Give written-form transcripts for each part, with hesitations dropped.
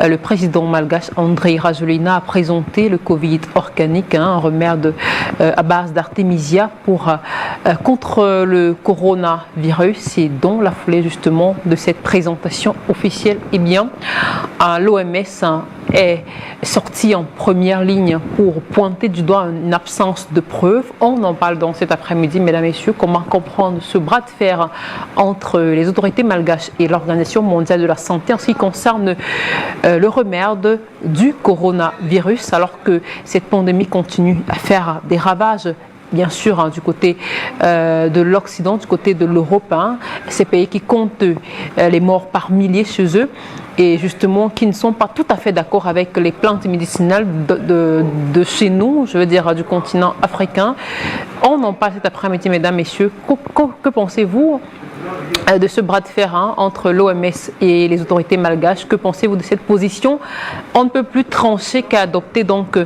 le président malgache André Rajoelina a présenté le Covid organique, un remède à base d'artémisia contre le coronavirus. Et dans la foulée justement de cette présentation officielle, l'OMS est sorti en première ligne pour pointer du doigt une absence de preuves. On en parle dans cet après-midi, mesdames et messieurs, comment comprendre ce bras de fer entre les autorités malgaches et l'Organisation mondiale de la santé en ce qui concerne le remède du coronavirus, alors que cette pandémie continue à faire des ravages, bien sûr, du côté de l'Occident, du côté de l'Europe, ces pays qui comptent les morts par milliers chez eux et justement qui ne sont pas tout à fait d'accord avec les plantes médicinales de chez nous, je veux dire du continent africain. On en parle cet après-midi, mesdames, messieurs. Que pensez-vous de ce bras de fer entre l'OMS et les autorités malgaches? Que pensez-vous de cette position on ne peut plus trancher qu'a adopté donc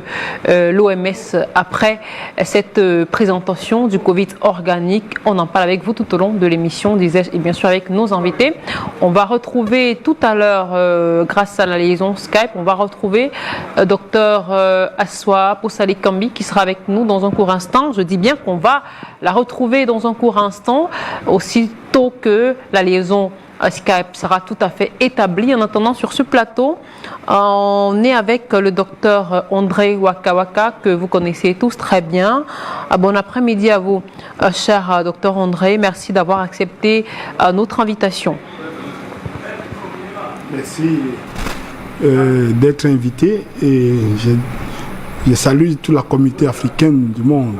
l'OMS après cette présentation du Covid organique? On en parle avec vous tout au long de l'émission, disais-je, et bien sûr avec nos invités. On va retrouver tout à l'heure, grâce à la liaison Skype, on va retrouver Dr Aswa Posali Kambi qui sera avec nous dans un court instant. Je dis bien qu'on va la retrouver dans un court instant, aussitôt que la liaison Skype sera tout à fait établie. En attendant, sur ce plateau, on est avec le docteur André Waka que vous connaissez tous très bien. Bon après-midi à vous, cher docteur André. Merci d'avoir accepté notre invitation. Merci d'être invité et je salue toute la communauté africaine du monde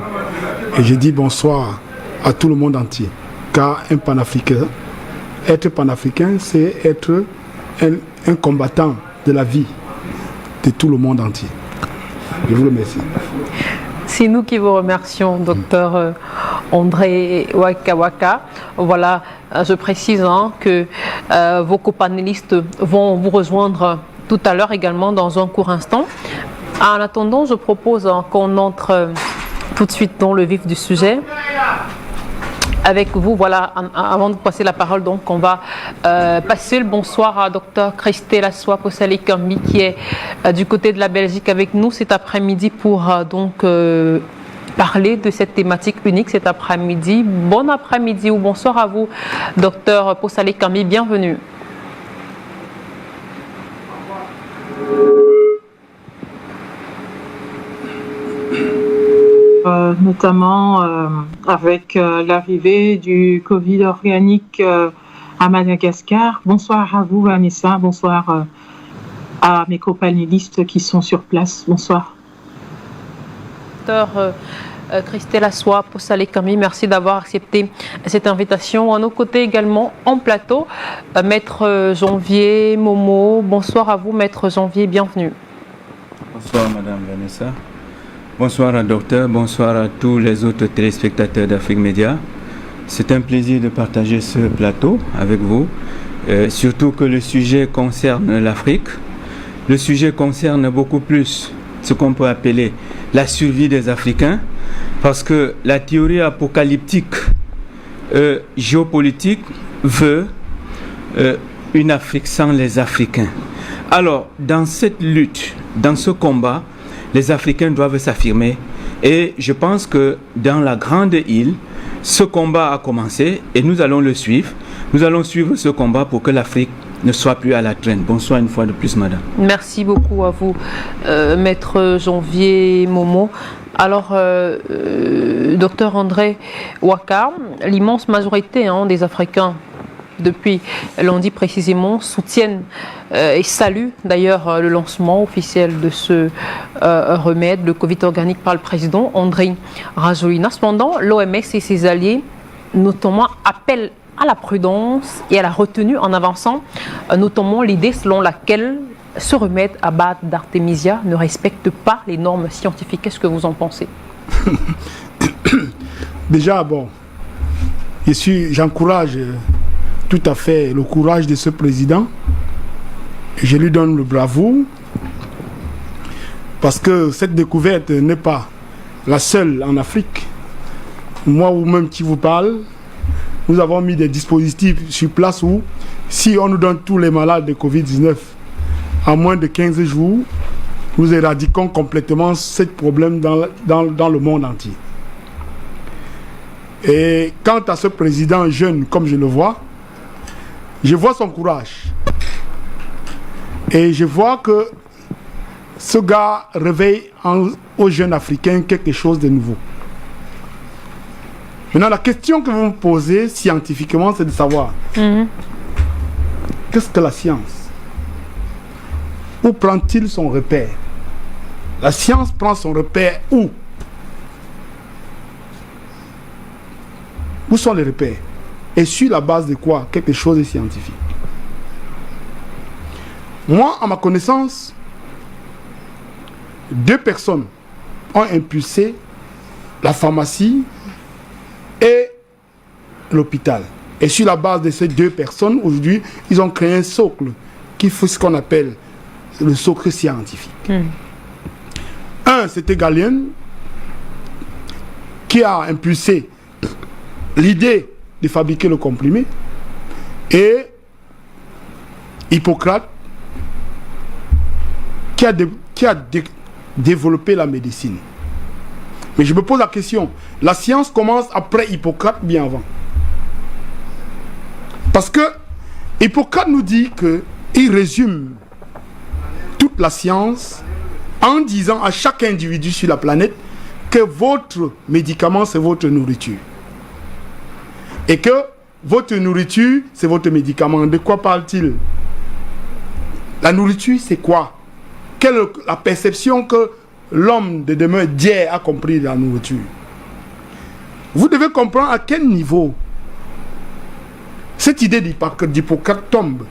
et je dis bonsoir à tout le monde entier. Car un panafricain, être panafricain, c'est être un combattant de la vie de tout le monde entier. Je vous remercie. C'est nous qui vous remercions, docteur André Waka. Voilà, je précise que vos copanélistes vont vous rejoindre tout à l'heure également dans un court instant. En attendant, je propose qu'on entre tout de suite dans le vif du sujet. Avec vous, voilà, avant de passer la parole, donc, on va passer le bonsoir à Dr Christelle Aswa Posali Kambi qui est du côté de la Belgique avec nous cet après-midi pour parler de cette thématique unique cet après-midi. Bon après-midi ou bonsoir à vous, Dr Posali Kambi, bienvenue. Notamment avec l'arrivée du Covid organique à Madagascar. Bonsoir à vous, Vanessa. Bonsoir à mes copanélistes qui sont sur place. Bonsoir. Docteur Christelle Aswa Posali Kambi, merci d'avoir accepté cette invitation. À nos côtés également, en plateau, Maître Janvier Momo. Bonsoir à vous, Maître Janvier, bienvenue. Bonsoir, Madame Vanessa. Bonsoir à docteur, bonsoir à tous les autres téléspectateurs d'Afrique Média. C'est un plaisir de partager ce plateau avec vous, surtout que le sujet concerne l'Afrique. Le sujet concerne beaucoup plus ce qu'on peut appeler la survie des Africains, parce que la théorie apocalyptique géopolitique veut une Afrique sans les Africains. Alors, dans cette lutte, dans ce combat, les Africains doivent s'affirmer et je pense que dans la grande île, ce combat a commencé et nous allons le suivre. Nous allons suivre ce combat pour que l'Afrique ne soit plus à la traîne. Bonsoir une fois de plus, madame. Merci beaucoup à vous, Maître Janvier Momo. Alors, docteur André Waka, l'immense majorité des Africains depuis lundi précisément, soutiennent et saluent d'ailleurs le lancement officiel de ce remède, le Covid organique par le président André Rajoelina. Cependant, l'OMS et ses alliés, notamment, appellent à la prudence et à la retenue en avançant notamment l'idée selon laquelle ce remède à base d'artémisia ne respecte pas les normes scientifiques. Qu'est-ce que vous en pensez? Déjà, bon, j'encourage tout à fait le courage de ce président. Je lui donne le bravo parce que cette découverte n'est pas la seule en Afrique. Moi ou même qui vous parle, nous avons mis des dispositifs sur place où si on nous donne tous les malades de Covid-19 en moins de 15 jours, nous éradiquons complètement ce problème dans le monde entier. Et quant à ce président jeune, comme je le vois, je vois son courage. Et je vois que ce gars réveille aux jeunes Africains quelque chose de nouveau. Maintenant, la question que vous me posez scientifiquement, c'est de savoir qu'est-ce que la science? Où prend-il son repère? La science prend son repère où? Où sont les repères? Et sur la base de quoi? Quelque chose de scientifique. Moi, à ma connaissance, 2 personnes ont impulsé la pharmacie et l'hôpital. Et sur la base de ces 2 personnes, aujourd'hui, ils ont créé un socle qui fait ce qu'on appelle le socle scientifique. Un, c'était Galien, qui a impulsé l'idée de fabriquer le comprimé, et Hippocrate, qui a développé la médecine. Mais je me pose la question, la science commence après Hippocrate, bien avant. Parce que Hippocrate nous dit qu'il résume toute la science en disant à chaque individu sur la planète que votre médicament, c'est votre nourriture. Et que votre nourriture, c'est votre médicament. De quoi parle-t-il? La nourriture, c'est quoi? Quelle est la perception que l'homme de demain d'hier a compris de la nourriture? Vous devez comprendre à quel niveau cette idée d'Hippocrate tombe.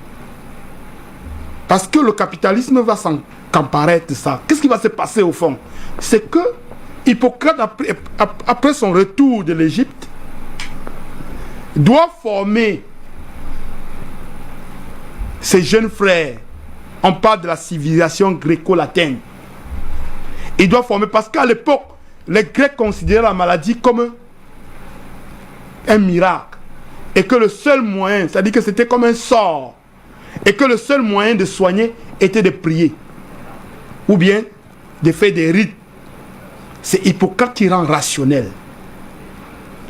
Parce que le capitalisme va s'emparer de ça. Qu'est-ce qui va se passer au fond? C'est que Hippocrate, après son retour de l'Égypte, doit former ses jeunes frères. On parle de la civilisation gréco-latine. Il doit former, parce qu'à l'époque, les Grecs considéraient la maladie comme un miracle. Et que le seul moyen, c'est-à-dire que c'était comme un sort. Et que le seul moyen de soigner était de prier. Ou bien de faire des rites. C'est Hippocrate qui rend rationnel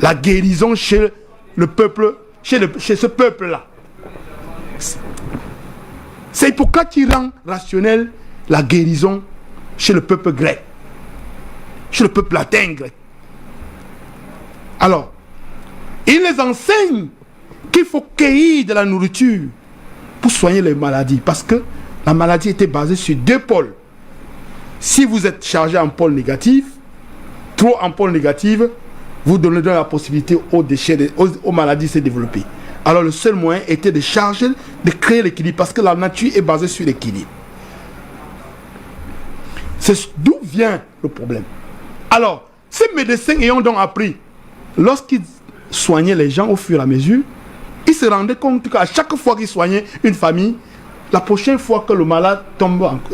la guérison chez le peuple, chez ce peuple-là. C'est Hippocrate qui rend rationnel la guérison chez le peuple grec, chez le peuple latin grec. Alors, il les enseigne qu'il faut cueillir de la nourriture pour soigner les maladies, parce que la maladie était basée sur 2 pôles. Si vous êtes chargé en pôle négatif, trop en pôle négatif, vous donnez la possibilité aux déchets, aux maladies de se développer. Alors le seul moyen était de charger, de créer l'équilibre, parce que la nature est basée sur l'équilibre. C'est d'où vient le problème. Alors, ces médecins ayant donc appris, lorsqu'ils soignaient les gens au fur et à mesure, ils se rendaient compte qu'à chaque fois qu'ils soignaient une famille, la prochaine fois que le malade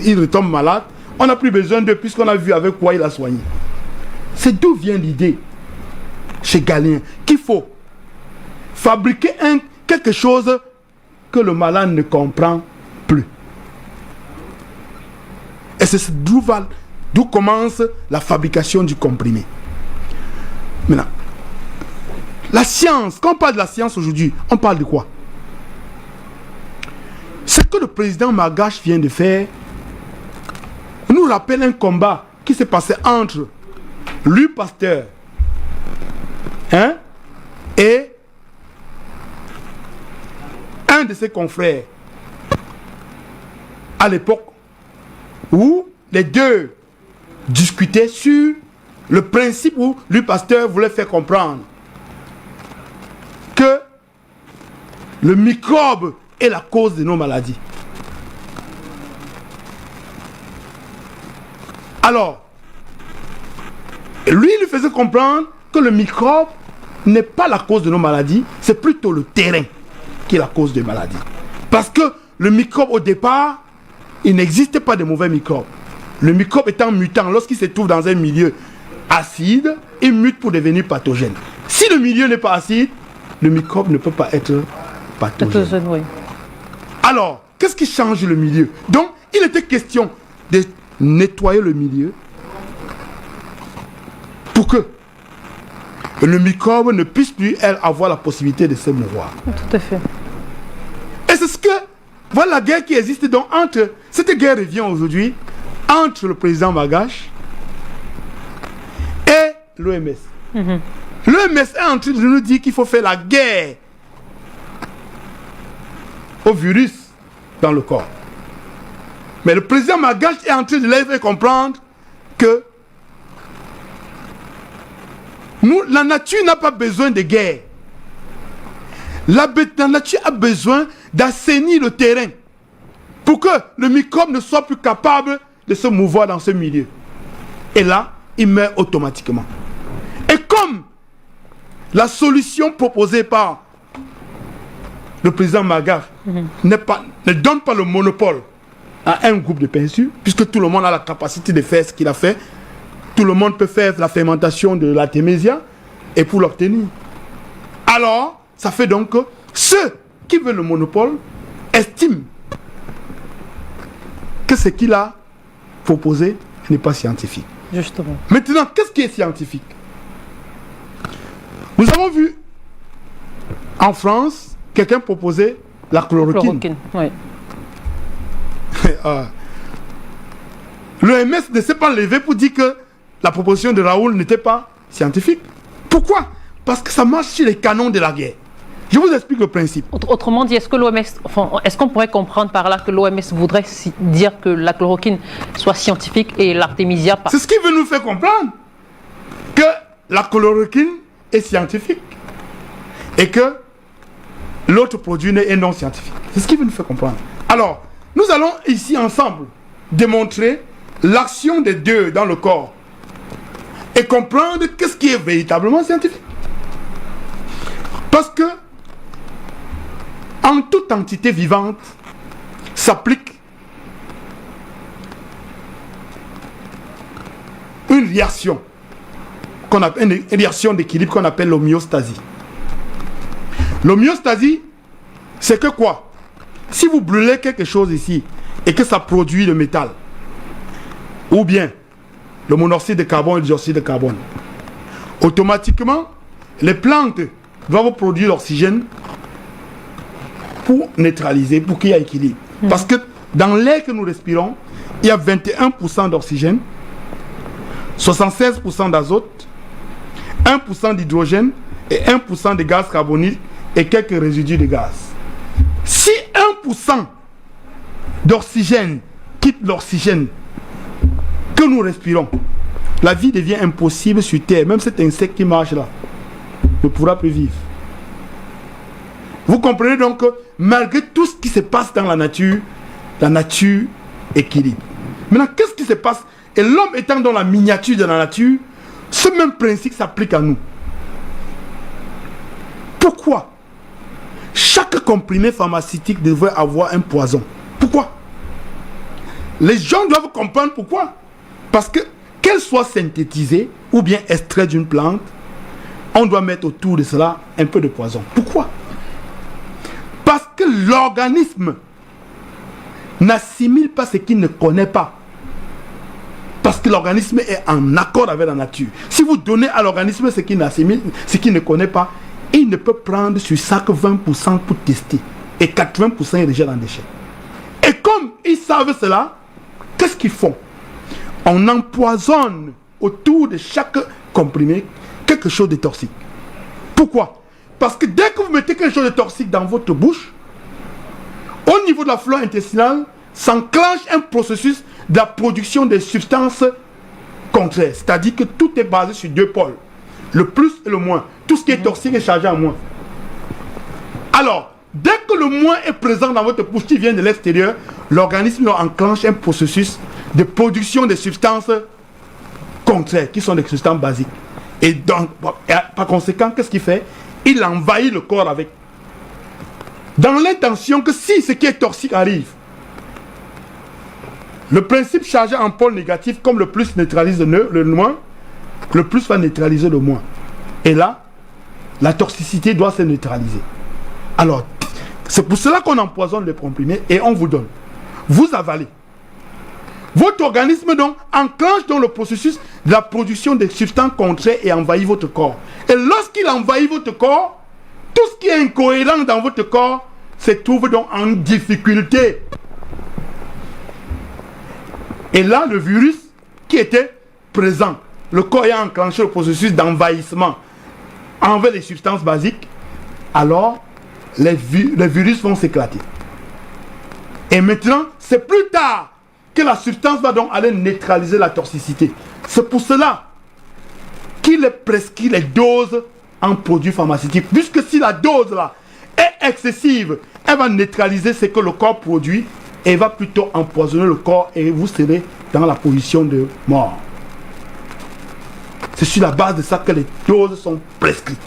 il retombe malade, on n'a plus besoin d'eux puisqu'on a vu avec quoi il a soigné. C'est d'où vient l'idée chez Galien qu'il faut fabriquer quelque chose que le malade ne comprend plus. Et c'est d'où commence la fabrication du comprimé. Maintenant, la science, quand on parle de la science aujourd'hui, on parle de quoi? Ce que le président Magache vient de faire nous rappelle un combat qui s'est passé entre Louis Pasteur et un de ses confrères à l'époque où les deux discutaient sur le principe où Louis Pasteur voulait faire comprendre que le microbe est la cause de nos maladies. Alors, lui, il lui faisait comprendre que le microbe n'est pas la cause de nos maladies, c'est plutôt le terrain qui est la cause des maladies. Parce que le microbe, au départ, il n'existe pas de mauvais microbes. Le microbe étant mutant, lorsqu'il se trouve dans un milieu acide, il mute pour devenir pathogène. Si le milieu n'est pas acide, le microbe ne peut pas être pathogène. Oui. Alors, qu'est-ce qui change le milieu? Donc, il était question de nettoyer le milieu pour que le microbe ne puisse plus avoir la possibilité de se mouvoir. Tout à fait. Et c'est ce que, voilà la guerre qui existe donc entre, cette guerre revient aujourd'hui entre le président Magache et l'OMS. L'OMS est en train de nous dire qu'il faut faire la guerre au virus dans le corps. Mais le président Magache est en train de leur faire comprendre que la nature n'a pas besoin de guerre. La nature a besoin d'assainir le terrain pour que le microbe ne soit plus capable de se mouvoir dans ce milieu. Et là, il meurt automatiquement. Et comme la solution proposée par le président Magache ne donne pas le monopole à un groupe de personnes, puisque tout le monde a la capacité de faire ce qu'il a fait, tout le monde peut faire la fermentation de l'artémisia et pour l'obtenir. Alors, ça fait donc que ceux qui veulent le monopole estiment que ce qu'il a proposé n'est pas scientifique. Justement. Maintenant, qu'est-ce qui est scientifique? Nous avons vu en France quelqu'un proposer la chloroquine. Oui. L'OMS ne s'est pas levé pour dire que la proposition de Raoul n'était pas scientifique. Pourquoi? Parce que ça marche sur les canons de la guerre. Je vous explique le principe. Autrement dit, est-ce qu'on pourrait comprendre par là que l'OMS voudrait dire que la chloroquine soit scientifique et l'artémisia pas? C'est ce qui veut nous faire comprendre que la chloroquine est scientifique et que l'autre produit est non scientifique. C'est ce qui veut nous faire comprendre. Alors, nous allons ici ensemble démontrer l'action des deux dans le corps et comprendre qu'est-ce qui est véritablement scientifique. Parce que en toute entité vivante s'applique une réaction qu'on appelle une réaction d'équilibre qu'on appelle l'homéostasie. L'homéostasie, c'est que quoi? Si vous brûlez quelque chose ici et que ça produit le métal, ou bien le monoxyde de carbone et le dioxyde de carbone, automatiquement, les plantes doivent produire l'oxygène pour neutraliser, pour qu'il y ait équilibre. Parce que dans l'air que nous respirons, il y a 21% d'oxygène, 76% d'azote, 1% d'hydrogène et 1% de gaz carbonique et quelques résidus de gaz. Si 1% d'oxygène quitte l'oxygène que nous respirons, la vie devient impossible sur Terre. Même cet insecte qui marche là ne pourra plus vivre. Vous comprenez donc que malgré tout ce qui se passe dans la nature équilibre. Maintenant, qu'est-ce qui se passe? Et l'homme étant dans la miniature de la nature, ce même principe s'applique à nous. Pourquoi chaque comprimé pharmaceutique devrait avoir un poison? Pourquoi? Les gens doivent comprendre pourquoi. Parce que, qu'elle soit synthétisée ou bien extraite d'une plante, on doit mettre autour de cela un peu de poison. Pourquoi? Parce que l'organisme n'assimile pas ce qu'il ne connaît pas. Parce que l'organisme est en accord avec la nature. Si vous donnez à l'organisme ce qu'il n'assimile, ce qu'il ne connaît pas, il ne peut prendre sur chaque 20% pour tester. Et 80% est déjà dans le déchet. Et comme ils savent cela, qu'est-ce qu'ils font? On empoisonne autour de chaque comprimé quelque chose de toxique. Pourquoi? Parce que dès que vous mettez quelque chose de toxique dans votre bouche, au niveau de la flore intestinale, s'enclenche un processus de la production des substances contraires. C'est-à-dire que tout est basé sur deux pôles. Le plus et le moins. Tout ce qui est toxique est chargé en moins. Alors, dès que le moins est présent dans votre bouche qui vient de l'extérieur, l'organisme enclenche un processus de production des substances contraires, qui sont des substances basiques. Et donc, par conséquent, qu'est-ce qu'il fait? Il envahit le corps avec. Dans l'intention que si ce qui est toxique arrive, le principe chargé en pôle négatif, comme le plus neutralise le moins, le plus va neutraliser le moins. Et là, la toxicité doit se neutraliser. Alors, c'est pour cela qu'on empoisonne les comprimés et on vous donne. Vous avalez. Votre organisme donc enclenche dans le processus de la production des substances contraires et envahit votre corps. Et lorsqu'il envahit votre corps, tout ce qui est incohérent dans votre corps se trouve donc en difficulté. Et là, le virus qui était présent, le corps a enclenché le processus d'envahissement envers les substances basiques, alors les virus vont s'éclater. Et maintenant, c'est plus tard que la substance va donc aller neutraliser la toxicité. C'est pour cela qu'il est prescrit les doses en produits pharmaceutiques. Puisque si la dose là est excessive, elle va neutraliser ce que le corps produit et va plutôt empoisonner le corps et vous serez dans la position de mort. C'est sur la base de ça que les doses sont prescrites.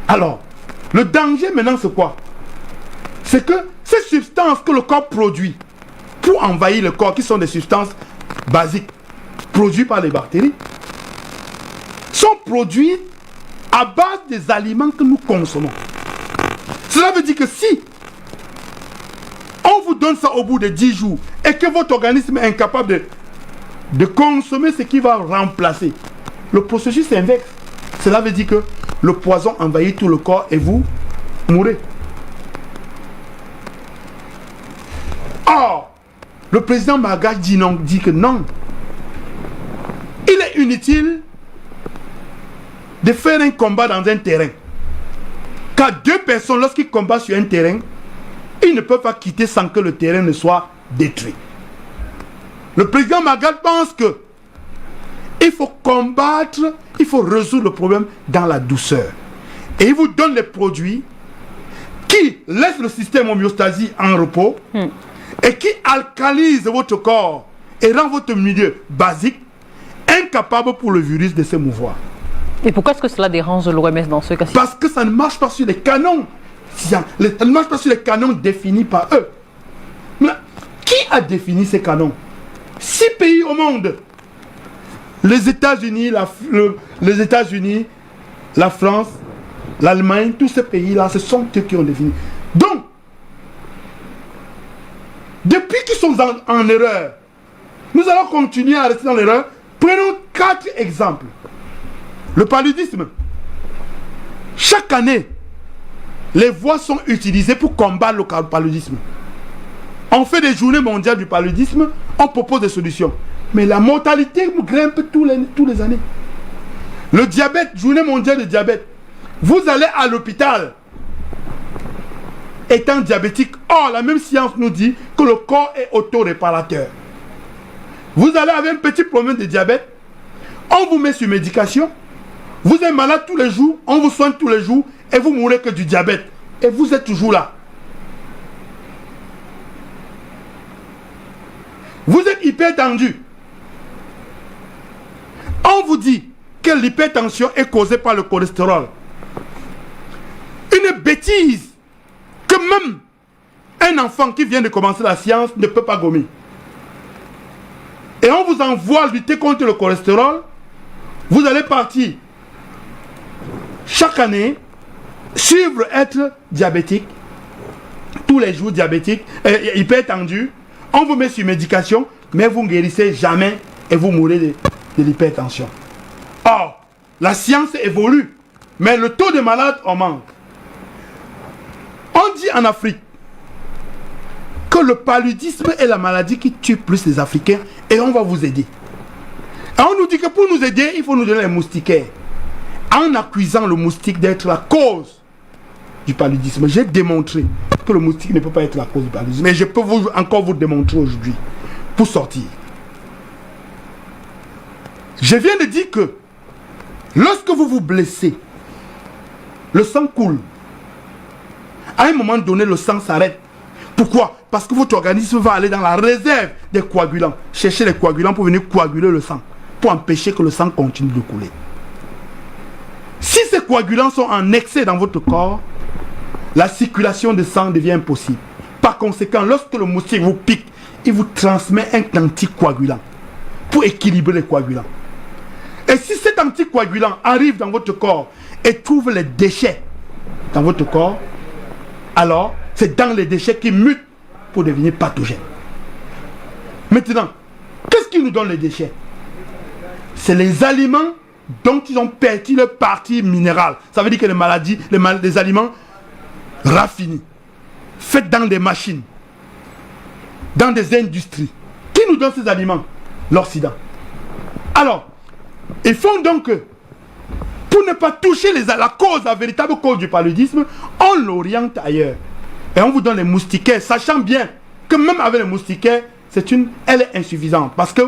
Alors, le danger maintenant c'est quoi? C'est que ces substances que le corps produit pour envahir le corps, qui sont des substances basiques produites par les bactéries, sont produites à base des aliments que nous consommons. Cela veut dire que si on vous donne ça au bout de 10 jours et que votre organisme est incapable de consommer ce qui va remplacer, le processus s'inverse. Cela veut dire que le poison envahit tout le corps et vous mourrez. Or, le président Magash dit que non. Il est inutile de faire un combat dans un terrain. Car deux personnes, lorsqu'ils combattent sur un terrain, ils ne peuvent pas quitter sans que le terrain ne soit détruit. Le président Magash pense que il faut combattre, il faut résoudre le problème dans la douceur. Et il vous donne les produits qui laissent le système homéostasie en repos et qui alcalisent votre corps et rend votre milieu basique incapable pour le virus de se mouvoir. Et pourquoi est-ce que cela dérange l'OMS dans ce cas-ci? Parce que ça ne marche pas sur les canons. Ça ne marche pas sur les canons définis par eux. Mais qui a défini ces canons? 6 pays au monde. Les États-Unis, la France, l'Allemagne, tous ces pays-là, ce sont eux qui ont défini. Donc, depuis qu'ils sont en erreur, nous allons continuer à rester dans l'erreur. Prenons 4 exemples. Le paludisme. Chaque année, les voies sont utilisées pour combattre le paludisme. On fait des journées mondiales du paludisme, on propose des solutions. Mais la mortalité grimpe tous les années. Le diabète, journée mondiale de diabète. Vous allez à l'hôpital étant diabétique. Or, la même science nous dit que le corps est auto-réparateur. Vous allez avec un petit problème de diabète, on vous met sur médication, vous êtes malade tous les jours, on vous soigne tous les jours et vous mourrez que du diabète. Et vous êtes toujours là. Vous êtes hypertendu. On vous dit que l'hypertension est causée par le cholestérol. Une bêtise que même un enfant qui vient de commencer la science ne peut pas gommer. Et on vous envoie lutter contre le cholestérol. Vous allez partir chaque année, suivre être diabétique, tous les jours diabétique, hypertendu. On vous met sur médication, mais vous ne guérissez jamais et vous mourrez de l'hypertension. Or, la science évolue, mais le taux de malades augmente. On dit en Afrique que le paludisme est la maladie qui tue plus les Africains et on va vous aider. Et on nous dit que pour nous aider, il faut nous donner les moustiquaires. En accusant le moustique d'être la cause du paludisme, j'ai démontré que le moustique ne peut pas être la cause du paludisme. Mais je peux encore vous démontrer aujourd'hui pour sortir. Je viens de dire que lorsque vous vous blessez, le sang coule. À un moment donné, le sang s'arrête. Pourquoi? Parce que votre organisme va aller dans la réserve des coagulants. Chercher les coagulants pour venir coaguler le sang. Pour empêcher que le sang continue de couler. Si ces coagulants sont en excès dans votre corps, la circulation de sang devient impossible. Par conséquent, lorsque le moustique vous pique, il vous transmet un anticoagulant pour équilibrer les coagulants. Et si cet anticoagulant arrive dans votre corps et trouve les déchets dans votre corps, alors c'est dans les déchets qui mutent pour devenir pathogènes. Maintenant, qu'est-ce qui nous donne les déchets? C'est les aliments dont ils ont perdu leur partie minérale. Ça veut dire que les maladies, les aliments raffinés, faits dans des machines, dans des industries. Qui nous donne ces aliments? L'Occident. Alors, il faut donc que, pour ne pas toucher la véritable cause du paludisme, on l'oriente ailleurs. Et on vous donne les moustiquaires, sachant bien que même avec les moustiquaires, elle est insuffisante. Parce que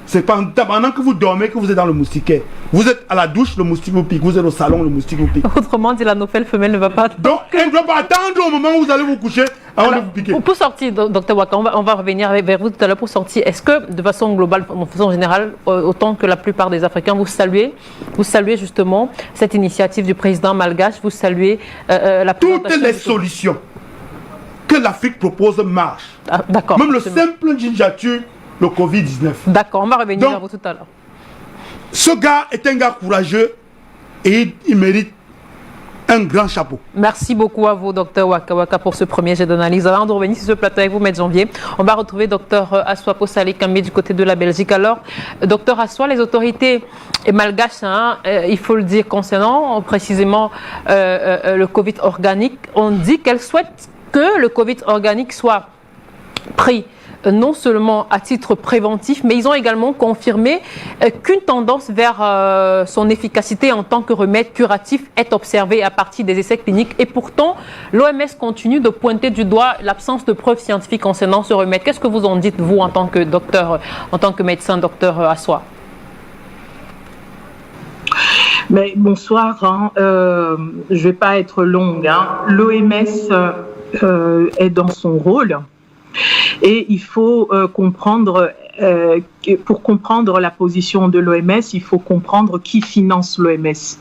c'est pendant que vous dormez que vous êtes dans le moustiquaire. Vous êtes à la douche, le moustique vous pique. Vous êtes au salon, le moustique vous pique. Autrement dit, la nouvelle femelle ne va pas... Donc, elle ne doit pas attendre au moment où vous allez vous coucher avant de vous piquer. Pour sortir, Dr Waka, on va revenir vers vous tout à l'heure pour sortir. Est-ce que, de façon globale, de façon générale, autant que la plupart des Africains, vous saluez justement cette initiative du président malgache, vous saluez la présentation... Toutes les solutions que l'Afrique propose marchent. Ah, d'accord. Même le simple gingiture, le Covid-19. D'accord, on va revenir vers vous tout à l'heure. Ce gars est un gars courageux et il mérite un grand chapeau. Merci beaucoup à vous, Dr Waka Waka, pour ce premier jet d'analyse. Avant de revenir sur ce plateau avec vous, Maître Janvier, on va retrouver Dr Aswa Posali Kambi du côté de la Belgique. Alors, Dr Aswa, les autorités malgaches, il faut le dire, concernant précisément le Covid organique, on dit qu'elles souhaitent que le Covid organique soit pris non seulement à titre préventif, mais ils ont également confirmé qu'une tendance vers son efficacité en tant que remède curatif est observée à partir des essais cliniques. Et pourtant, l'OMS continue de pointer du doigt l'absence de preuves scientifiques concernant ce remède. Qu'est-ce que vous en dites, vous, en tant que docteur, en tant que médecin, docteur Aswa? Mais bonsoir, je ne vais pas être longue. L'OMS est dans son rôle. Et il faut comprendre, pour comprendre la position de l'OMS, il faut comprendre qui finance l'OMS.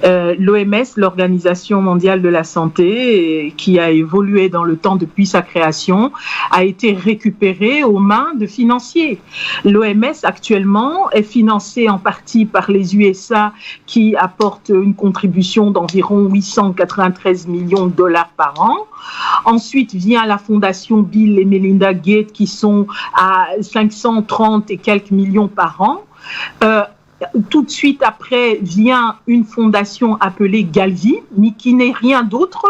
L'OMS, l'Organisation mondiale de la santé, qui a évolué dans le temps depuis sa création, a été récupérée aux mains de financiers. L'OMS actuellement est financée en partie par les USA qui apportent une contribution d'environ 893 millions de dollars par an. Ensuite vient la fondation Bill et Melinda Gates qui sont à 530 et quelques millions par an. Tout de suite après vient une fondation appelée Gavi, mais qui n'est rien d'autre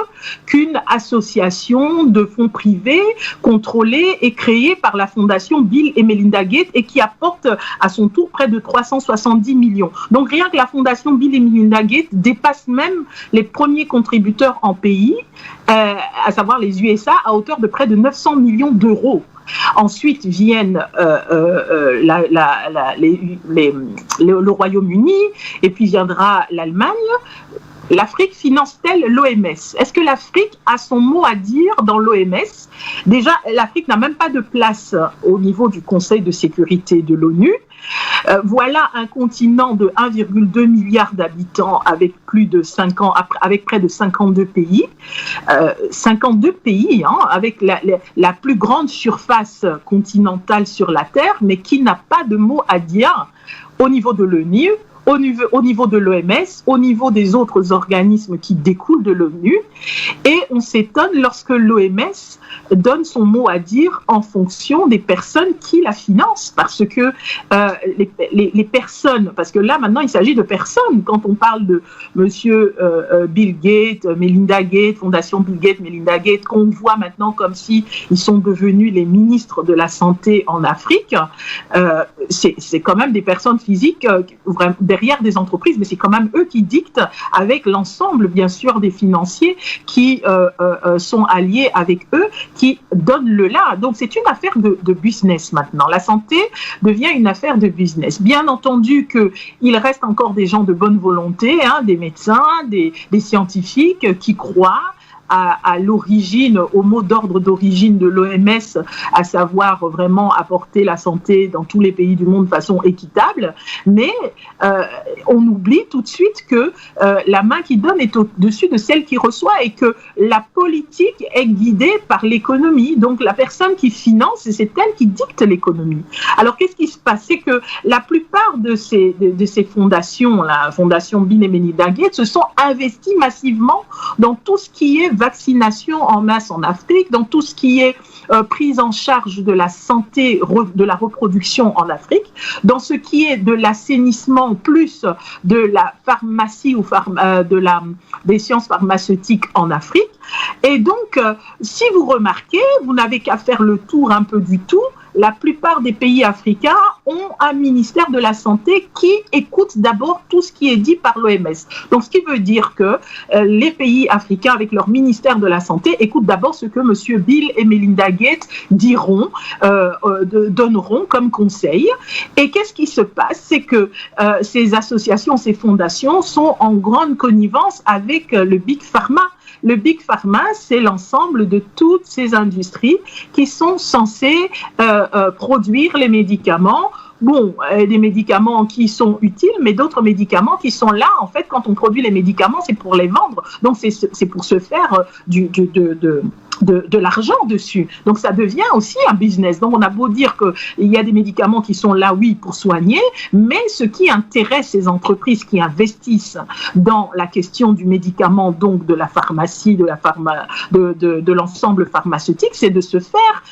qu'une association de fonds privés contrôlée et créée par la fondation Bill et Melinda Gates et qui apporte à son tour près de 370 millions. Donc rien que la fondation Bill et Melinda Gates dépasse même les premiers contributeurs en pays, à savoir les USA, à hauteur de près de 900 millions d'euros. Ensuite viennent le Royaume-Uni et puis viendra l'Allemagne. L'Afrique finance-t-elle l'OMS? Est-ce que l'Afrique a son mot à dire dans l'OMS? Déjà, l'Afrique n'a même pas de place au niveau du Conseil de sécurité de l'ONU. Voilà un continent de 1,2 milliard d'habitants avec plus de 5 ans, avec près de 52 pays. 52 pays, avec la plus grande surface continentale sur la Terre, mais qui n'a pas de mot à dire au niveau de l'ONU, au niveau de l'OMS, au niveau des autres organismes qui découlent de l'ONU. Et on s'étonne lorsque l'OMS donne son mot à dire en fonction des personnes qui la financent. Parce que les personnes, parce que là maintenant il s'agit de personnes, quand on parle de monsieur Bill Gates, Melinda Gates, Fondation Bill Gates, Melinda Gates, qu'on voit maintenant comme si ils sont devenus les ministres de la santé en Afrique, c'est quand même des personnes physiques derrière des entreprises, mais c'est quand même eux qui dictent avec l'ensemble, bien sûr, des financiers qui sont alliés avec eux, qui donnent le là. Donc, c'est une affaire de business maintenant. La santé devient une affaire de business. Bien entendu qu'il reste encore des gens de bonne volonté, des médecins, des scientifiques qui croient à l'origine, au mot d'ordre d'origine de l'OMS, à savoir vraiment apporter la santé dans tous les pays du monde de façon équitable, mais on oublie tout de suite que la main qui donne est au-dessus de celle qui reçoit et que la politique est guidée par l'économie. Donc la personne qui finance, c'est elle qui dicte l'économie. Alors qu'est-ce qui se passe? C'est que la plupart de ces fondations, la Fondation Bill et Melinda Gates, se sont investies massivement dans tout ce qui est vaccination en masse en Afrique, dans tout ce qui est prise en charge de la santé, de la reproduction en Afrique, dans ce qui est de l'assainissement plus de la pharmacie ou des sciences pharmaceutiques en Afrique. Et donc, si vous remarquez, vous n'avez qu'à faire le tour un peu du tout. La plupart des pays africains ont un ministère de la Santé qui écoute d'abord tout ce qui est dit par l'OMS. Donc, ce qui veut dire que les pays africains, avec leur ministère de la Santé, écoutent d'abord ce que M. Bill et Melinda Gates donneront comme conseil. Et qu'est-ce qui se passe? C'est que ces associations, ces fondations sont en grande connivence avec le Big Pharma. Le Big Pharma, c'est l'ensemble de toutes ces industries qui sont censées produire les médicaments. Bon, des médicaments qui sont utiles, mais d'autres médicaments qui sont là, en fait, quand on produit les médicaments, c'est pour les vendre. Donc, c'est pour se faire de l'argent dessus. Donc, ça devient aussi un business. Donc, on a beau dire qu'il y a des médicaments qui sont là, oui, pour soigner, mais ce qui intéresse ces entreprises qui investissent dans la question du médicament, donc de la pharmacie, de l'ensemble pharmaceutique, c'est de se faire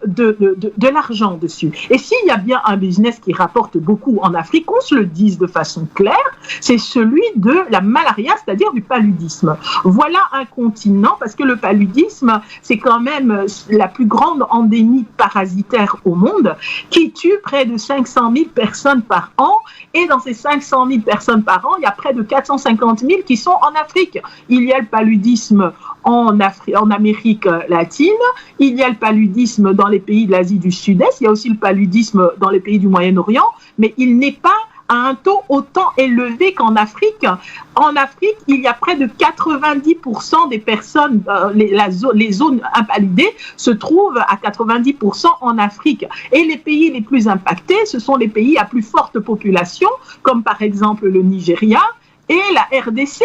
de l'argent dessus. Et s'il y a bien un business qui rapporte beaucoup en Afrique, qu'on se le dise de façon claire, c'est celui de la malaria, c'est-à-dire du paludisme. Voilà un continent, parce que le paludisme, c'est quand même la plus grande endémie parasitaire au monde, qui tue près de 500 000 personnes par an, et dans ces 500 000 personnes par an, il y a près de 450 000 qui sont en Afrique. Il y a le paludisme en Amérique latine, il y a le paludisme dans les pays de l'Asie du Sud-Est, il y a aussi le paludisme dans les pays du Moyen-Orient, mais il n'est pas à un taux autant élevé qu'en Afrique. En Afrique, il y a près de 90% des personnes, les zones impaludées se trouvent à 90% en Afrique. Et les pays les plus impactés, ce sont les pays à plus forte population, comme par exemple le Nigeria, et la RDC.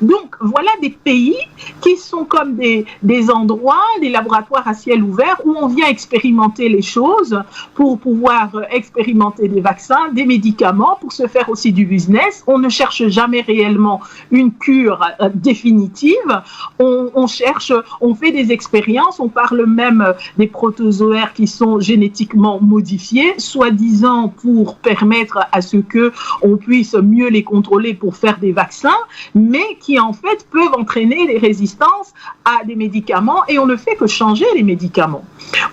Donc, voilà des pays qui sont comme des endroits, des laboratoires à ciel ouvert où on vient expérimenter les choses pour pouvoir expérimenter des vaccins, des médicaments, pour se faire aussi du business. On ne cherche jamais réellement une cure définitive. On cherche, on fait des expériences, on parle même des protozoaires qui sont génétiquement modifiés, soi-disant pour permettre à ce qu'on puisse mieux les contrôler pour faire des vaccins, mais qui en fait peuvent entraîner des résistances à des médicaments, et on ne fait que changer les médicaments.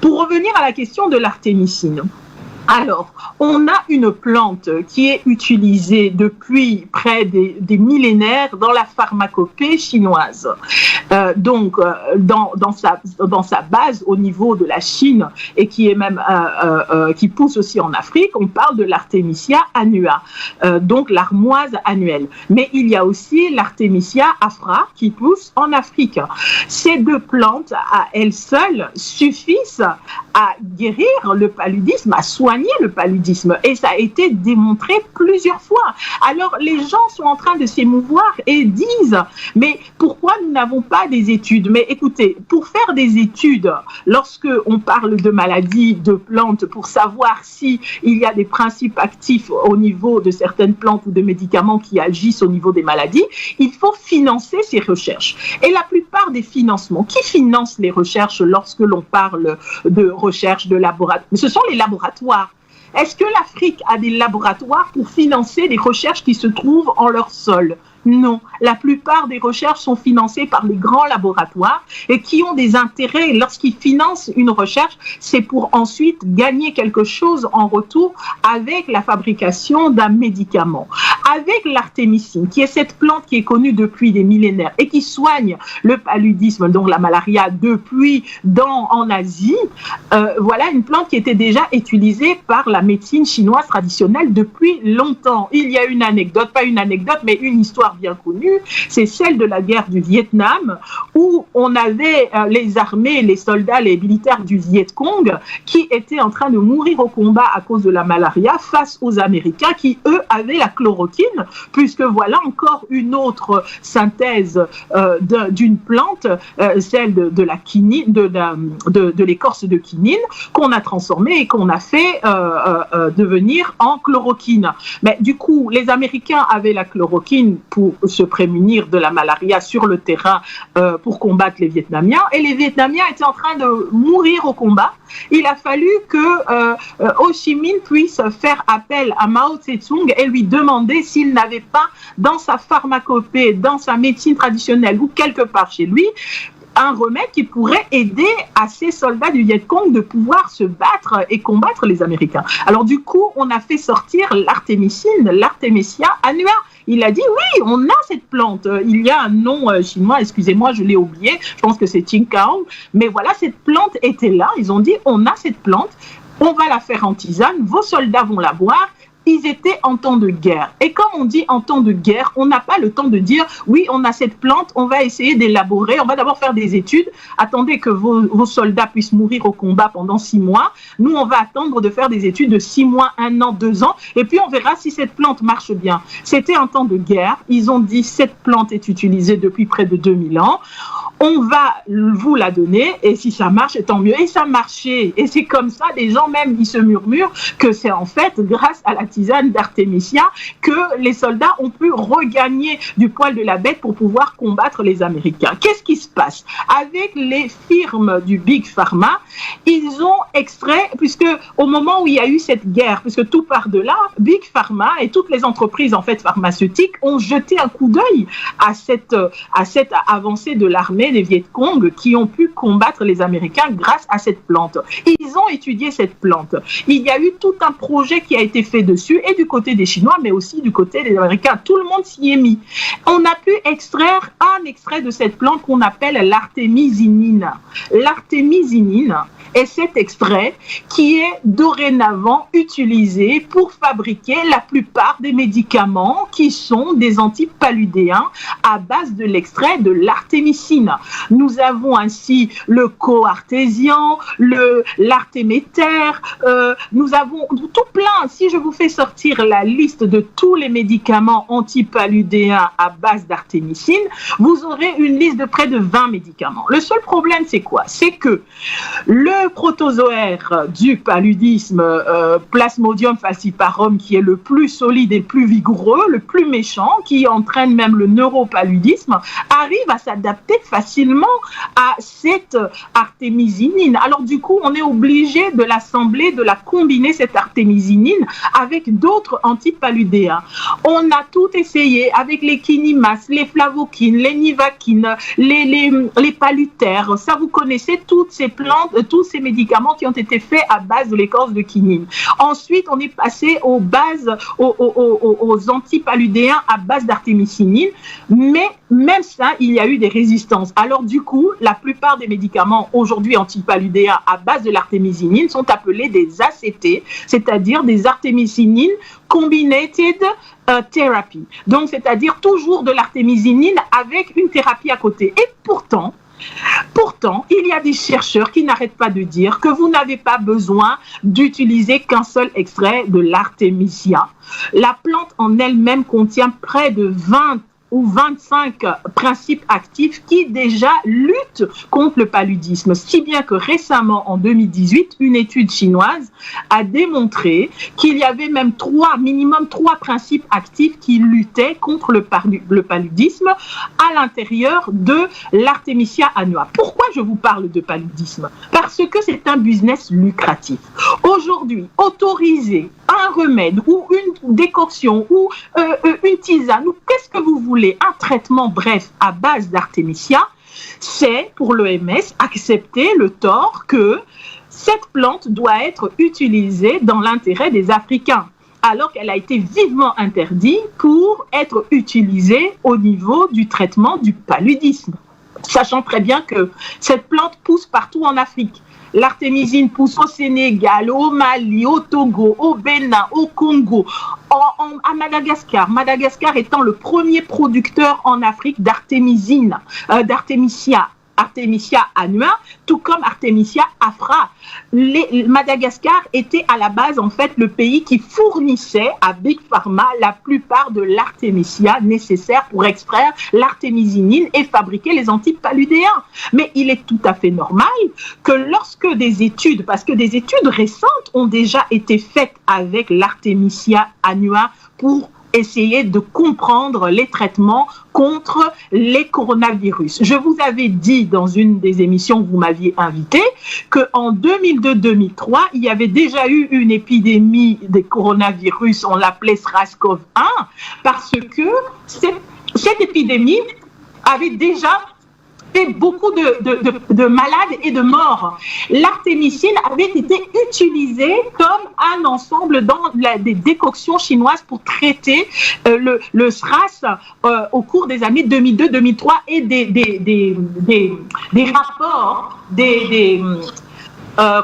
Pour revenir à la question de l'artémisine, alors, on a une plante qui est utilisée depuis près des millénaires dans la pharmacopée chinoise. Donc, dans sa base au niveau de la Chine, et qui est même qui pousse aussi en Afrique, on parle de l'Artemisia annua, donc l'armoise annuelle. Mais il y a aussi l'Artemisia afra qui pousse en Afrique. Ces deux plantes à elles seules suffisent à guérir le paludisme, à soigner le paludisme, et ça a été démontré plusieurs fois. Alors les gens sont en train de s'émouvoir et disent, mais pourquoi nous n'avons pas des études? Mais écoutez, pour faire des études, lorsque on parle de maladies, de plantes, pour savoir si il y a des principes actifs au niveau de certaines plantes ou de médicaments qui agissent au niveau des maladies, il faut financer ces recherches. Et la plupart des financements, qui financent les recherches lorsque l'on parle de recherche de laboratoire? Ce sont les laboratoires. Est-ce que l'Afrique a des laboratoires pour financer les recherches qui se trouvent en leur sol? Non, la plupart des recherches sont financées par les grands laboratoires et qui ont des intérêts. Lorsqu'ils financent une recherche, c'est pour ensuite gagner quelque chose en retour avec la fabrication d'un médicament. Avec l'artémisine, qui est cette plante qui est connue depuis des millénaires et qui soigne le paludisme, donc la malaria, depuis en Asie, voilà une plante qui était déjà utilisée par la médecine chinoise traditionnelle depuis longtemps. Il y a une anecdote, pas une anecdote, mais une histoire bien connue, c'est celle de la guerre du Vietnam, où on avait les armées, les soldats, les militaires du Viet Cong qui étaient en train de mourir au combat à cause de la malaria face aux Américains qui, eux, avaient la chloroquine, puisque voilà encore une autre synthèse d'une plante, celle de la quinine, de l'écorce de quinine, qu'on a transformée et qu'on a fait devenir en chloroquine. Mais du coup, les Américains avaient la chloroquine pour pour se prémunir de la malaria sur le terrain pour combattre les Vietnamiens. Et les Vietnamiens étaient en train de mourir au combat. Il a fallu que Ho Chi Minh puisse faire appel à Mao Tse-tung et lui demander s'il n'avait pas dans sa pharmacopée, dans sa médecine traditionnelle ou quelque part chez lui, un remède qui pourrait aider à ces soldats du Viet Cong de pouvoir se battre et combattre les Américains. Alors du coup, on a fait sortir l'artémisine, l'Artemisia annua. Il a dit oui, on a cette plante. Il y a un nom chinois, excusez-moi, je l'ai oublié. Je pense que c'est Qingkaong. Mais voilà, cette plante était là. Ils ont dit on a cette plante, on va la faire en tisane, vos soldats vont la boire. Ils étaient en temps de guerre. Et comme on dit en temps de guerre, on n'a pas le temps de dire oui, on a cette plante, on va essayer d'élaborer, on va d'abord faire des études. Attendez que vos soldats puissent mourir au combat pendant 6 mois. Nous, on va attendre de faire des études de 6 mois, 1 an, 2 ans. Et puis, on verra si cette plante marche bien. C'était un temps de guerre. Ils ont dit cette plante est utilisée depuis près de 2000 ans. On va vous la donner et si ça marche, tant mieux. Et ça marchait. Et c'est comme ça, des gens même, ils se murmurent que c'est en fait grâce à la tisane d'Artemisia que les soldats ont pu regagner du poil de la bête pour pouvoir combattre les Américains. Qu'est-ce qui se passe? Avec les firmes du Big Pharma, ils ont extrait, puisque au moment où il y a eu cette guerre, puisque tout part de là, Big Pharma et toutes les entreprises en fait pharmaceutiques ont jeté un coup d'œil à cette avancée de l'armée des Viet Cong qui ont pu combattre les Américains grâce à cette plante. Ils ont étudié cette plante. Il y a eu tout un projet qui a été fait dessus, et du côté des Chinois, mais aussi du côté des Américains. Tout le monde s'y est mis. On a pu extraire un extrait de cette plante qu'on appelle l'artémisinine. L'artémisinine est cet extrait qui est dorénavant utilisé pour fabriquer la plupart des médicaments qui sont des antipaludéens à base de l'extrait de l'artémisine. Nous avons ainsi le coartésian, l'artéméter, nous avons tout plein. Si je vous fais sortir la liste de tous les médicaments antipaludéens à base d'artémisine, vous aurez une liste de près de 20 médicaments. Le seul problème, c'est quoi? C'est que le protozoaire du paludisme, Plasmodium falciparum, qui est le plus solide et le plus vigoureux, le plus méchant, qui entraîne même le neuropaludisme, arrive à s'adapter facilement à cette artémisinine. Alors du coup, on est obligé de l'assembler, de la combiner, cette artémisinine, avec d'autres antipaludéens. On a tout essayé avec les kinimas, les flavokines, les nivaquines, les palutaires. Ça, vous connaissez toutes ces plantes, tous ces médicaments qui ont été faits à base de l'écorce de quinine. Ensuite, on est passé aux antipaludéens à base d'artémisinine, mais même ça, il y a eu des résistances. Alors du coup, la plupart des médicaments aujourd'hui antipaludéens à base de l'artémisinine sont appelés des ACT, c'est-à-dire des artémisinines combinated therapy. Donc, c'est-à-dire toujours de l'artémisinine avec une thérapie à côté. Et pourtant, il y a des chercheurs qui n'arrêtent pas de dire que vous n'avez pas besoin d'utiliser qu'un seul extrait de l'artémisia. La plante en elle-même contient près de 20 ou 25 principes actifs qui déjà luttent contre le paludisme. Si bien que récemment, en 2018, une étude chinoise a démontré qu'il y avait même minimum 3 principes actifs qui luttaient contre le paludisme à l'intérieur de l'Artemisia annua. Pourquoi je vous parle de paludisme? Parce que c'est un business lucratif. Aujourd'hui, autoriser un remède ou une décoction ou une tisane ou qu'est-ce que vous voulez, un traitement bref à base d'Artemisia, c'est pour l'OMS accepter le tort que cette plante doit être utilisée dans l'intérêt des Africains, alors qu'elle a été vivement interdite pour être utilisée au niveau du traitement du paludisme. Sachant très bien que cette plante pousse partout en Afrique. L'artémisine pousse au Sénégal, au Mali, au Togo, au Bénin, au Congo, à Madagascar. Madagascar étant le premier producteur en Afrique d'artémisine, Artemisia annua, tout comme Artemisia afra. Madagascar était à la base en fait le pays qui fournissait à Big Pharma la plupart de l'artémisia nécessaire pour extraire l'artémisinine et fabriquer les antipaludéens. Mais il est tout à fait normal que lorsque des études, parce que des études récentes ont déjà été faites avec l'Artemisia annua pour essayer de comprendre les traitements contre les coronavirus. Je vous avais dit dans une des émissions où vous m'aviez invité qu'en 2002-2003, il y avait déjà eu une épidémie des coronavirus, on l'appelait SARS-CoV-1, parce que cette épidémie avait déjà fait beaucoup de malades et de morts. L'artémicine avait été utilisée comme un ensemble dans des décoctions chinoises pour traiter le SRAS au cours des années 2002-2003 et des rapports,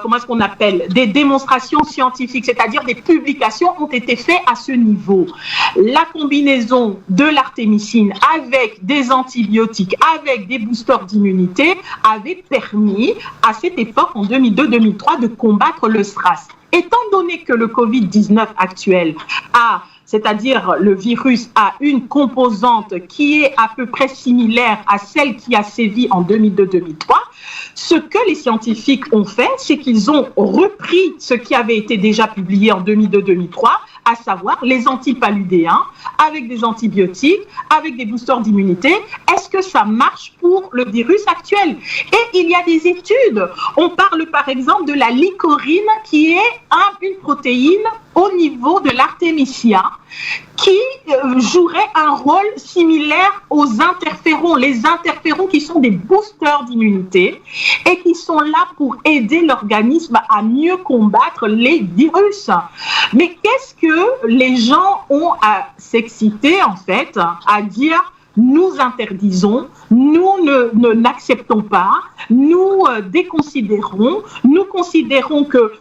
comment est-ce qu'on appelle, des démonstrations scientifiques, c'est-à-dire des publications ont été faites à ce niveau. La combinaison de l'artémicine avec des antibiotiques, avec des boosters d'immunité, avait permis à cette époque, en 2002-2003, de combattre le SRAS. Étant donné que le Covid-19 actuel c'est-à-dire le virus a une composante qui est à peu près similaire à celle qui a sévi en 2002-2003, ce que les scientifiques ont fait, c'est qu'ils ont repris ce qui avait été déjà publié en 2002-2003, à savoir les antipaludéens avec des antibiotiques, avec des boosters d'immunité. Est-ce que ça marche pour le virus actuel? Et il y a des études. On parle par exemple de la lycorine qui est une protéine au niveau de l'artémisia qui jouerait un rôle similaire aux interférons. Les interférons qui sont des boosters d'immunité et qui sont là pour aider l'organisme à mieux combattre les virus. Mais qu'est-ce que les gens ont à s'exciter en fait, à dire nous interdisons, nous n'acceptons pas, nous déconsidérons, nous considérons que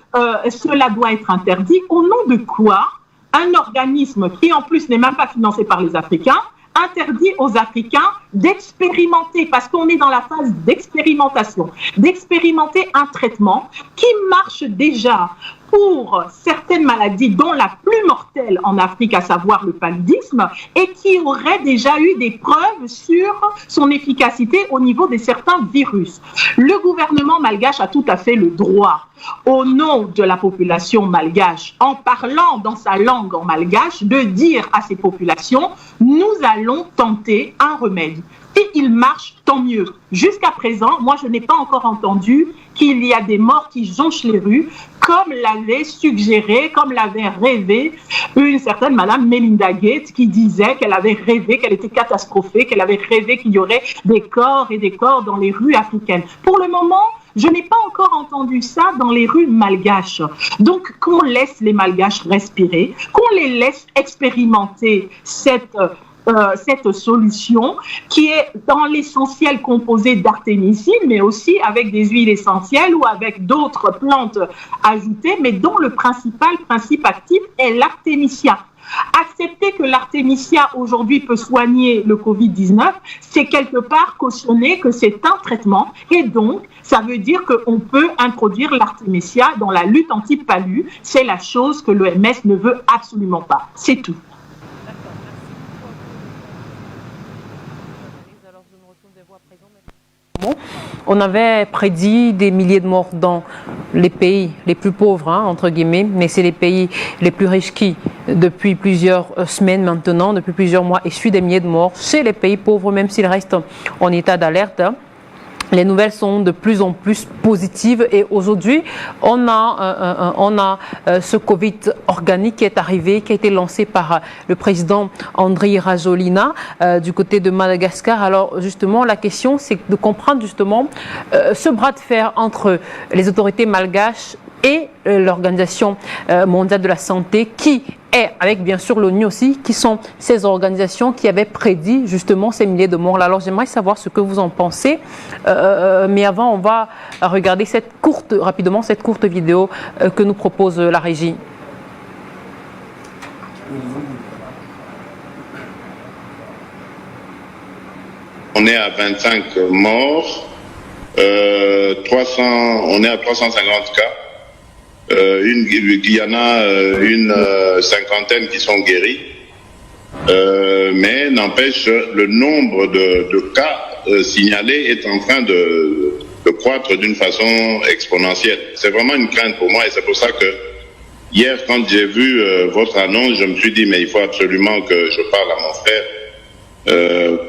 cela doit être interdit. Au nom de quoi un organisme qui en plus n'est même pas financé par les Africains interdit aux Africains d'expérimenter, parce qu'on est dans la phase d'expérimentation, d'expérimenter un traitement qui marche déjà pour certaines maladies, dont la plus mortelle en Afrique, à savoir le paludisme, et qui aurait déjà eu des preuves sur son efficacité au niveau de certains virus. Le gouvernement malgache a tout à fait le droit, au nom de la population malgache, en parlant dans sa langue en malgache, de dire à ces populations, nous allons tenter un remède. Si il marche, tant mieux. Jusqu'à présent, moi, je n'ai pas encore entendu qu'il y a des morts qui jonchent les rues, comme l'avait suggéré, comme l'avait rêvé une certaine Madame Melinda Gates, qui disait qu'elle avait rêvé, qu'elle était catastrophée, qu'elle avait rêvé qu'il y aurait des corps et des corps dans les rues africaines. Pour le moment, je n'ai pas encore entendu ça dans les rues malgaches. Donc, qu'on laisse les malgaches respirer, qu'on les laisse expérimenter cette solution qui est dans l'essentiel composée d'artémisine, mais aussi avec des huiles essentielles ou avec d'autres plantes ajoutées, mais dont le principe actif est l'artémisia. Accepter que l'artémisia aujourd'hui peut soigner le Covid-19, c'est quelque part cautionner que c'est un traitement et donc ça veut dire qu'on peut introduire l'artémisia dans la lutte anti-palu. C'est la chose que l'OMS ne veut absolument pas. C'est tout. On avait prédit des milliers de morts dans les pays les plus pauvres, entre guillemets, mais c'est les pays les plus riches qui, depuis plusieurs semaines maintenant, depuis plusieurs mois, essuient des milliers de morts chez les pays pauvres, même s'ils restent en état d'alerte. Les nouvelles sont de plus en plus positives et aujourd'hui, on a ce Covid organique qui est arrivé, qui a été lancé par le président Andry Rajoelina du côté de Madagascar. Alors justement, la question, c'est de comprendre justement ce bras de fer entre les autorités malgaches et l'Organisation mondiale de la santé qui est, avec bien sûr l'ONU aussi, qui sont ces organisations qui avaient prédit justement ces milliers de morts là. Alors j'aimerais savoir ce que vous en pensez, mais avant on va regarder rapidement cette courte vidéo que nous propose la régie. On est à 25 morts, on est à 350 cas. Il y en a une cinquantaine qui sont guéris, mais n'empêche, le nombre de cas signalés est en train de croître d'une façon exponentielle. C'est vraiment une crainte pour moi et c'est pour ça que hier, quand j'ai vu votre annonce, je me suis dit, mais il faut absolument que je parle à mon frère,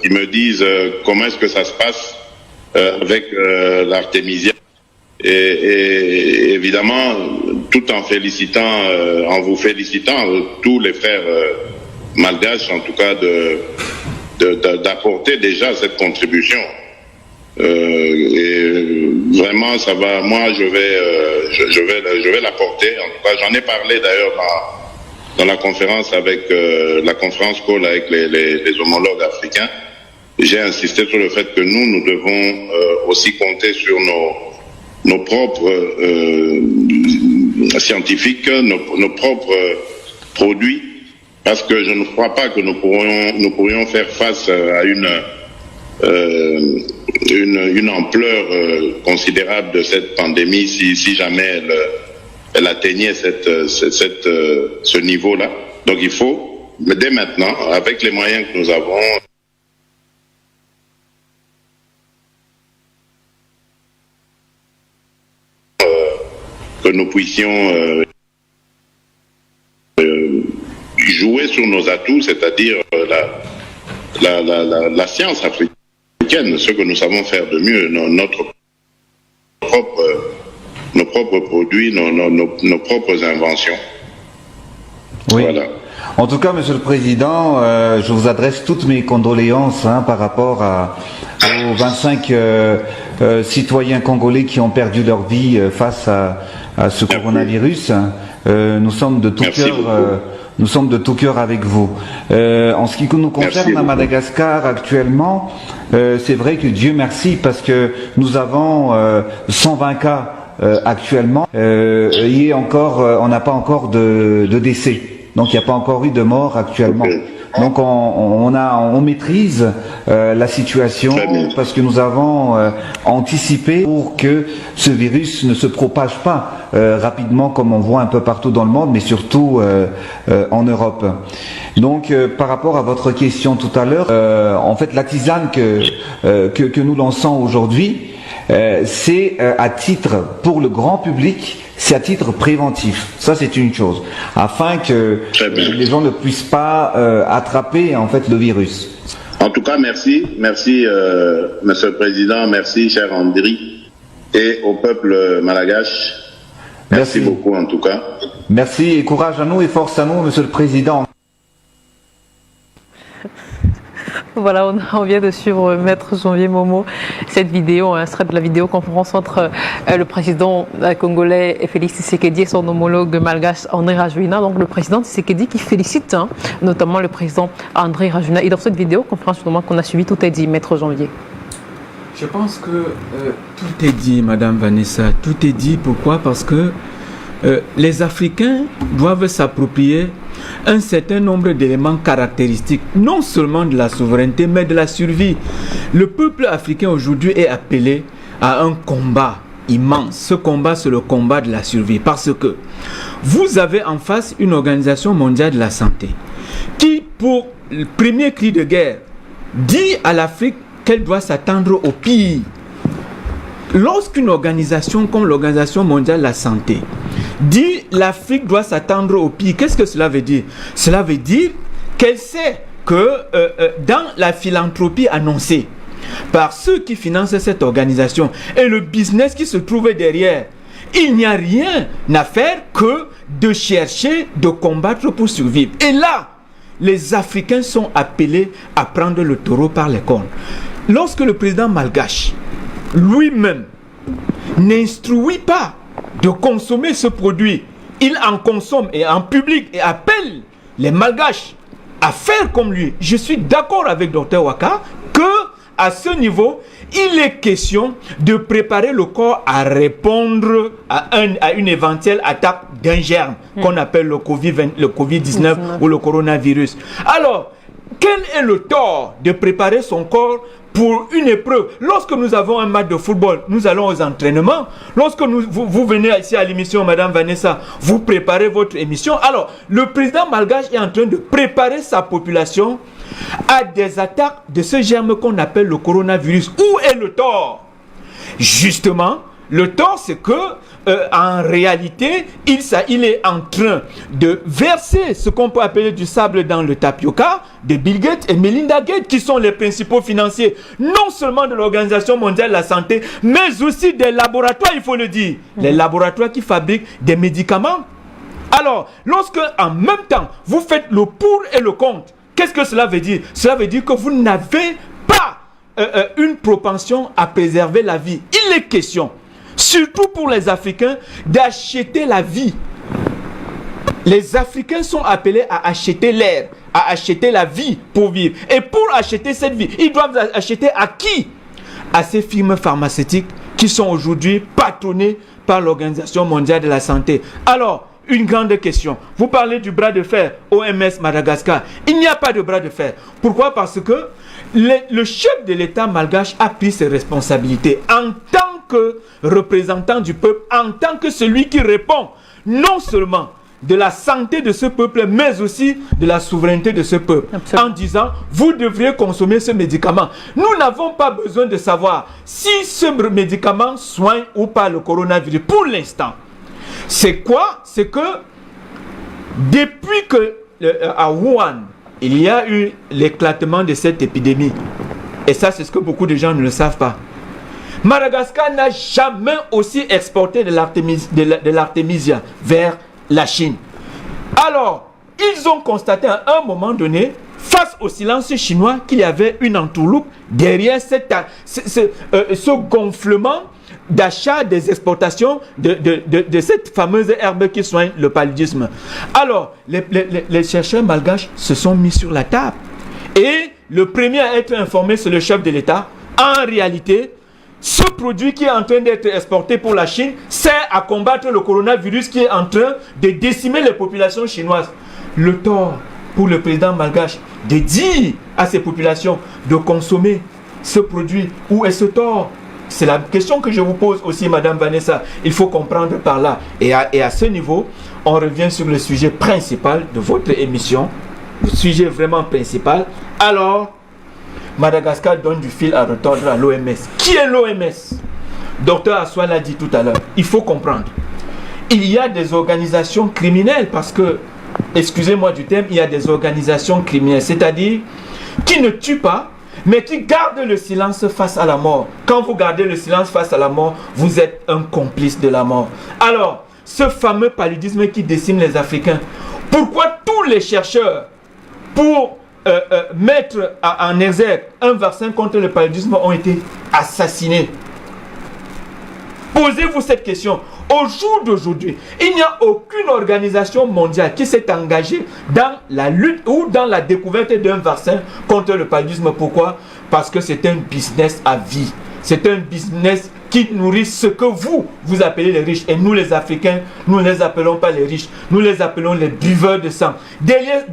qui me dise comment est-ce que ça se passe avec l'Artémisia. Et évidemment, tout en vous félicitant, tous les frères malgaches, en tout cas, d'apporter déjà cette contribution. Et vraiment, ça va. Moi, je vais l'apporter. En tout cas, j'en ai parlé d'ailleurs dans la conférence avec la conférence call avec les homologues africains. J'ai insisté sur le fait que nous devons aussi compter sur nos propres scientifiques, nos propres produits, parce que je ne crois pas que nous pourrions faire face à une ampleur considérable de cette pandémie si jamais elle atteignait ce niveau-là. Donc il faut, dès maintenant, avec les moyens que nous avons, que nous puissions jouer sur nos atouts, c'est-à-dire la science africaine, ce que nous savons faire de mieux, nos propres produits, nos propres inventions. Oui. Voilà. En tout cas, Monsieur le Président, je vous adresse toutes mes condoléances par rapport aux 25 citoyens congolais qui ont perdu leur vie face à ce coronavirus. Nous sommes de tout cœur. Nous sommes de tout cœur avec vous. En ce qui nous concerne à Madagascar actuellement, c'est vrai que Dieu merci parce que nous avons 120 cas actuellement et on n'a pas encore de décès. Donc il n'y a pas encore eu de mort actuellement. Donc on maîtrise la situation parce que nous avons anticipé pour que ce virus ne se propage pas rapidement comme on voit un peu partout dans le monde, mais surtout en Europe. Donc par rapport à votre question tout à l'heure, en fait la tisane que nous lançons aujourd'hui, c'est à titre pour le grand public. C'est à titre préventif. Ça, c'est une chose. Afin que les gens ne puissent pas attraper, en fait, le virus. En tout cas, merci. Merci, Monsieur le Président. Merci, cher Andri. Et au peuple malgache. Merci beaucoup, en tout cas. Merci et courage à nous et force à nous, Monsieur le Président. Voilà, on vient de suivre Maître Janvier Momo, cette vidéo, un extrait de la vidéoconférence entre le président congolais Félix Tshisekedi et son homologue malgache André Rajoelina. Donc le président Tshisekedi qui félicite notamment le président André Rajoelina. Et dans cette vidéoconférence qu'on a suivie, tout est dit, Maître Janvier. Je pense que tout est dit, Madame Vanessa, tout est dit. Pourquoi? Parce que les Africains doivent s'approprier un certain nombre d'éléments caractéristiques, non seulement de la souveraineté, mais de la survie. Le peuple africain aujourd'hui est appelé à un combat immense. Ce combat, c'est le combat de la survie. Parce que vous avez en face une organisation mondiale de la santé qui, pour le premier cri de guerre, dit à l'Afrique qu'elle doit s'attendre au pire. Lorsqu'une organisation comme l'Organisation mondiale de la santé dit l'Afrique doit s'attendre au pire, qu'est-ce que cela veut dire? Cela veut dire qu'elle sait que dans la philanthropie annoncée par ceux qui financent cette organisation et le business qui se trouve derrière, il n'y a rien à faire que de chercher, de combattre pour survivre. Et là, les Africains sont appelés à prendre le taureau par les cornes. Lorsque le président malgache lui-même n'instruit pas de consommer ce produit, il en consomme et en public et appelle les malgaches à faire comme lui. Je suis d'accord avec Dr Waka que à ce niveau, il est question de préparer le corps à répondre à une éventuelle attaque d'un germe qu'on appelle le Covid-19 ou le coronavirus. Alors, quel est le tort de préparer son corps pour une épreuve? Lorsque nous avons un match de football, nous allons aux entraînements. Lorsque vous venez ici à l'émission, Madame Vanessa, vous préparez votre émission. Alors, le président malgache est en train de préparer sa population à des attaques de ce germe qu'on appelle le coronavirus. Où est le tort? Justement, le tort, c'est que en réalité, il est en train de verser ce qu'on peut appeler du sable dans le tapioca de Bill Gates et Melinda Gates, qui sont les principaux financiers, non seulement de l'Organisation mondiale de la santé, mais aussi des laboratoires, il faut le dire, les laboratoires qui fabriquent des médicaments. Alors, lorsque en même temps, vous faites le pour et le contre, qu'est-ce que cela veut dire? Cela veut dire que vous n'avez pas une propension à préserver la vie. Il est question, surtout pour les Africains, d'acheter la vie. Les Africains sont appelés à acheter l'air, à acheter la vie pour vivre. Et pour acheter cette vie, ils doivent acheter à qui? À ces firmes pharmaceutiques qui sont aujourd'hui patronnées par l'Organisation mondiale de la santé. Alors, une grande question. Vous parlez du bras de fer OMS Madagascar. Il n'y a pas de bras de fer. Pourquoi? Parce que le chef de l'État malgache a pris ses responsabilités en tant que représentant du peuple, en tant que celui qui répond non seulement de la santé de ce peuple, mais aussi de la souveraineté de ce peuple. Absolument. En disant, vous devriez consommer ce médicament. Nous n'avons pas besoin de savoir si ce médicament soigne ou pas le coronavirus. Pour l'instant, c'est quoi? C'est que depuis que à Wuhan, il y a eu l'éclatement de cette épidémie, et ça c'est ce que beaucoup de gens ne le savent pas, Madagascar n'a jamais aussi exporté de l'artémisia vers la Chine. Alors, ils ont constaté à un moment donné, face au silence chinois, qu'il y avait une entourloupe derrière ce gonflement d'achat des exportations de cette fameuse herbe qui soigne le paludisme. Alors, les chercheurs malgaches se sont mis sur la table. Et le premier à être informé, c'est le chef de l'État. En réalité, ce produit qui est en train d'être exporté pour la Chine sert à combattre le coronavirus qui est en train de décimer les populations chinoises. Le tort pour le président malgache de dire à ces populations de consommer ce produit, où est ce tort? C'est la question que je vous pose aussi, Madame Vanessa. Il faut comprendre par là. Et à ce niveau, on revient sur le sujet principal de votre émission. Le sujet vraiment principal. Alors, Madagascar donne du fil à retordre à l'OMS. Qui est l'OMS? Docteur Assois l'a dit tout à l'heure. Il faut comprendre. Il y a des organisations criminelles parce que, excusez-moi du terme, il y a des organisations criminelles. C'est-à-dire qui ne tuent pas, mais qui gardent le silence face à la mort. Quand vous gardez le silence face à la mort, vous êtes un complice de la mort. Alors, ce fameux paludisme qui décime les Africains, pourquoi tous les chercheurs, pour mettre en exergue un vaccin contre le paludisme, ont été assassinés? Posez-vous cette question. Au jour d'aujourd'hui, il n'y a aucune organisation mondiale qui s'est engagée dans la lutte ou dans la découverte d'un vaccin contre le paludisme. Pourquoi? Parce que c'est un business à vie. C'est un business qui nourrit ce que vous appelez les riches. Et nous les Africains, nous ne les appelons pas les riches. Nous les appelons les buveurs de sang. Derrière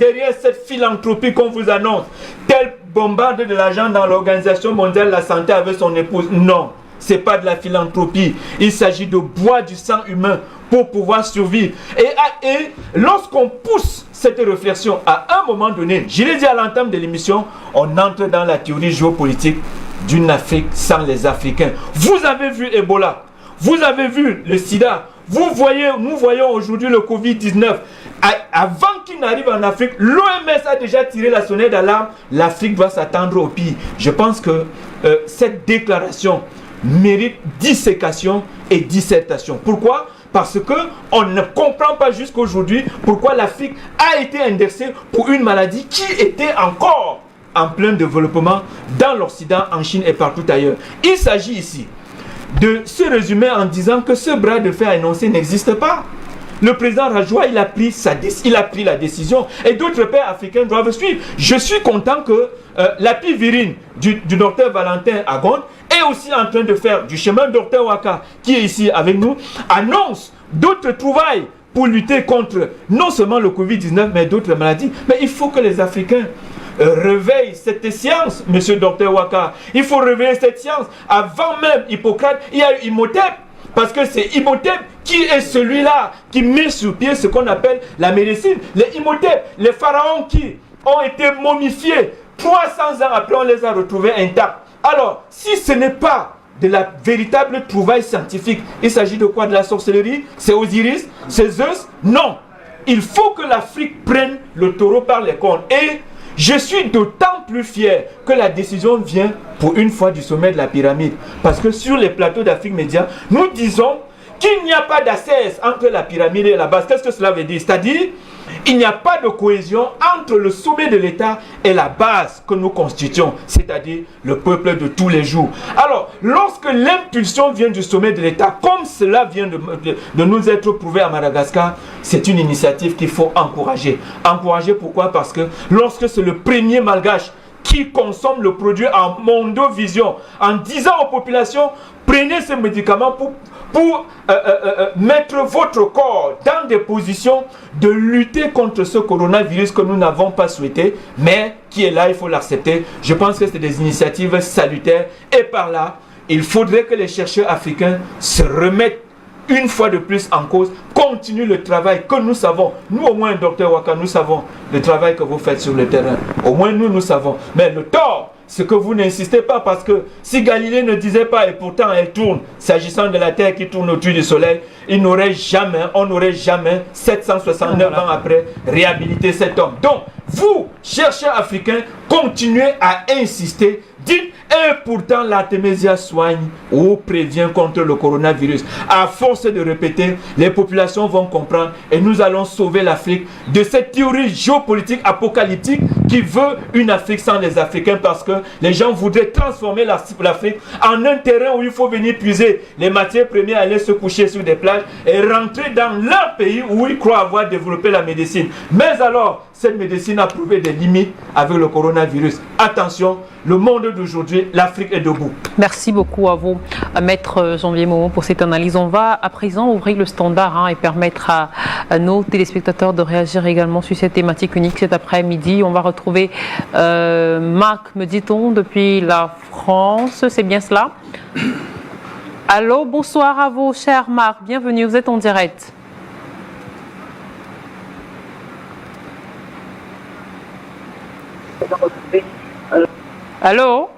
cette philanthropie qu'on vous annonce, tel bombarde de l'argent dans l'Organisation mondiale de la santé avec son épouse. Non. Ce n'est pas de la philanthropie. Il s'agit de boire du sang humain pour pouvoir survivre. Et lorsqu'on pousse cette réflexion à un moment donné, je l'ai dit à l'entame de l'émission, on entre dans la théorie géopolitique d'une Afrique sans les Africains. Vous avez vu Ebola, vous avez vu le sida, nous voyons aujourd'hui le Covid-19. Avant qu'il n'arrive en Afrique, l'OMS a déjà tiré la sonnette d'alarme. L'Afrique doit s'attendre au pire. Je pense que cette déclaration mérite dissécation et dissertation. Pourquoi? Parce qu'on ne comprend pas jusqu'aujourd'hui pourquoi l'Afrique a été indexée pour une maladie qui était encore en plein développement dans l'Occident, en Chine et partout ailleurs. Il s'agit ici de se résumer en disant que ce bras de fer énoncé n'existe pas. Le président Rajoy, il a pris la décision et d'autres pays africains doivent suivre. Je suis content que l'appui virine du docteur Valentin Agon est aussi en train de faire du chemin. Docteur Waka, qui est ici avec nous, annonce d'autres trouvailles pour lutter contre non seulement le Covid-19, mais d'autres maladies. Mais il faut que les Africains réveillent cette science, monsieur docteur Waka. Il faut réveiller cette science. Avant même Hippocrate, il y a eu Imhotep. Parce que c'est Imhotep qui est celui-là qui met sur pied ce qu'on appelle la médecine. Les Imhotep, les pharaons qui ont été momifiés 300 ans après, on les a retrouvés intacts. Alors, si ce n'est pas de la véritable trouvaille scientifique. Il s'agit de quoi? De la sorcellerie? C'est Osiris? C'est Zeus? Non. Il faut que l'Afrique prenne le taureau par les cornes. Et je suis d'autant plus fier que la décision vient pour une fois du sommet de la pyramide. Parce que sur les plateaux d'Afrique Média, nous disons qu'il n'y a pas d'assesse entre la pyramide et la base. Qu'est-ce que cela veut dire? C'est-à-dire, il n'y a pas de cohésion entre le sommet de l'État et la base que nous constituons, c'est-à-dire le peuple de tous les jours. Alors, lorsque l'impulsion vient du sommet de l'État, comme cela vient de nous être prouvé à Madagascar, c'est une initiative qu'il faut encourager. Encourager pourquoi? Parce que lorsque c'est le premier malgache qui consomme le produit en mondovision, en disant aux populations, prenez ces médicaments pour mettre votre corps dans des positions de lutter contre ce coronavirus que nous n'avons pas souhaité, mais qui est là, il faut l'accepter. Je pense que c'est des initiatives salutaires. Et par là, il faudrait que les chercheurs africains se remettent une fois de plus en cause, continuent le travail que nous savons. Nous, au moins, Dr Waka, nous savons le travail que vous faites sur le terrain. Au moins, nous savons. Mais le tort, c'est que vous n'insistez pas, parce que si Galilée ne disait pas, et pourtant elle tourne, s'agissant de la Terre qui tourne autour du Soleil, on n'aurait jamais, 769 ans après, réhabilité cet homme. Donc, vous, chercheurs africains, continuez à insister. Dites, et pourtant l'Artémisia soigne ou prévient contre le coronavirus. À force de répéter, les populations vont comprendre et nous allons sauver l'Afrique de cette théorie géopolitique apocalyptique qui veut une Afrique sans les Africains, parce que les gens voudraient transformer l'Afrique en un terrain où il faut venir puiser les matières premières, aller se coucher sur des plages et rentrer dans leur pays où ils croient avoir développé la médecine. Mais alors, cette médecine a prouvé des limites avec le coronavirus. Attention, le monde d'aujourd'hui, l'Afrique est debout. Merci beaucoup à vous, Maître Janvier Momo, pour cette analyse. On va à présent ouvrir le standard et permettre à nos téléspectateurs de réagir également sur cette thématique unique cet après-midi. On va retrouver Marc, me dit-on, depuis la France. C'est bien cela? Allô, bonsoir à vous, cher Marc. Bienvenue, vous êtes en direct. Allô?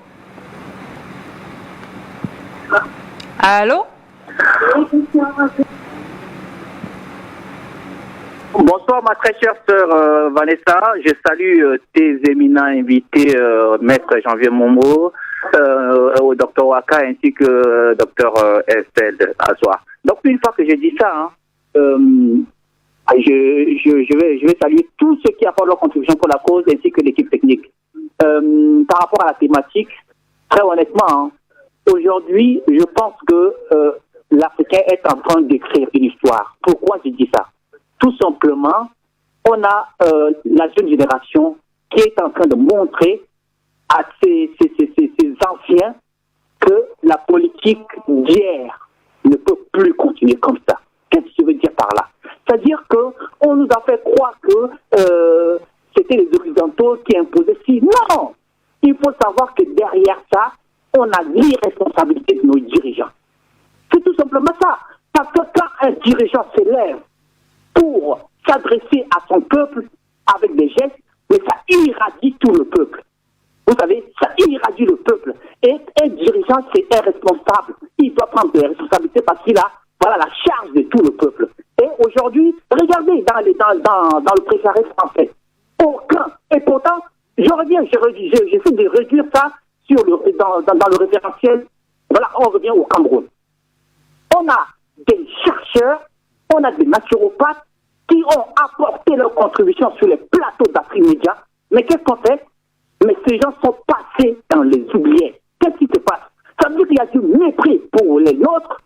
Allô? Bonsoir ma très chère sœur Vanessa, je salue tes éminents invités, Maître Janvier Momo, au Dr Waka ainsi que Dr Estelle Assoir. Donc une fois que j'ai dit ça, je vais saluer tous ceux qui apportent leur contribution pour la cause ainsi que l'équipe technique. Par rapport à la thématique, très honnêtement, aujourd'hui, je pense que l'Africain est en train d'écrire une histoire. Pourquoi je dis ça? Tout simplement, on a la jeune génération qui est en train de montrer à ces anciens que la politique d'hier ne peut plus continuer comme ça. Qu'est-ce que je veux dire par là? C'est-à-dire qu'on nous a fait croire que c'était les Occidentaux qui imposaient si. Non! Il faut savoir que derrière ça, on a l'irresponsabilité de nos dirigeants. C'est tout simplement ça. Parce que quand un dirigeant s'élève pour s'adresser à son peuple avec des gestes, mais ça irradie tout le peuple. Vous savez, ça irradie le peuple. Et un dirigeant, c'est irresponsable. Il doit prendre des responsabilités parce qu'il a la charge de tout le peuple. Et aujourd'hui, regardez dans le précaré français. Aucun. Et pourtant, j'essaie de réduire ça dans le référentiel. Voilà, on revient au Cameroun. On a des chercheurs, on a des naturopathes qui ont apporté leur contribution sur les plateaux d'Afrique Média. Mais qu'est-ce qu'on fait? Mais ces gens sont passés dans les oubliettes. Qu'est-ce qui se passe? Ça veut dire qu'il y a du mépris pour les nôtres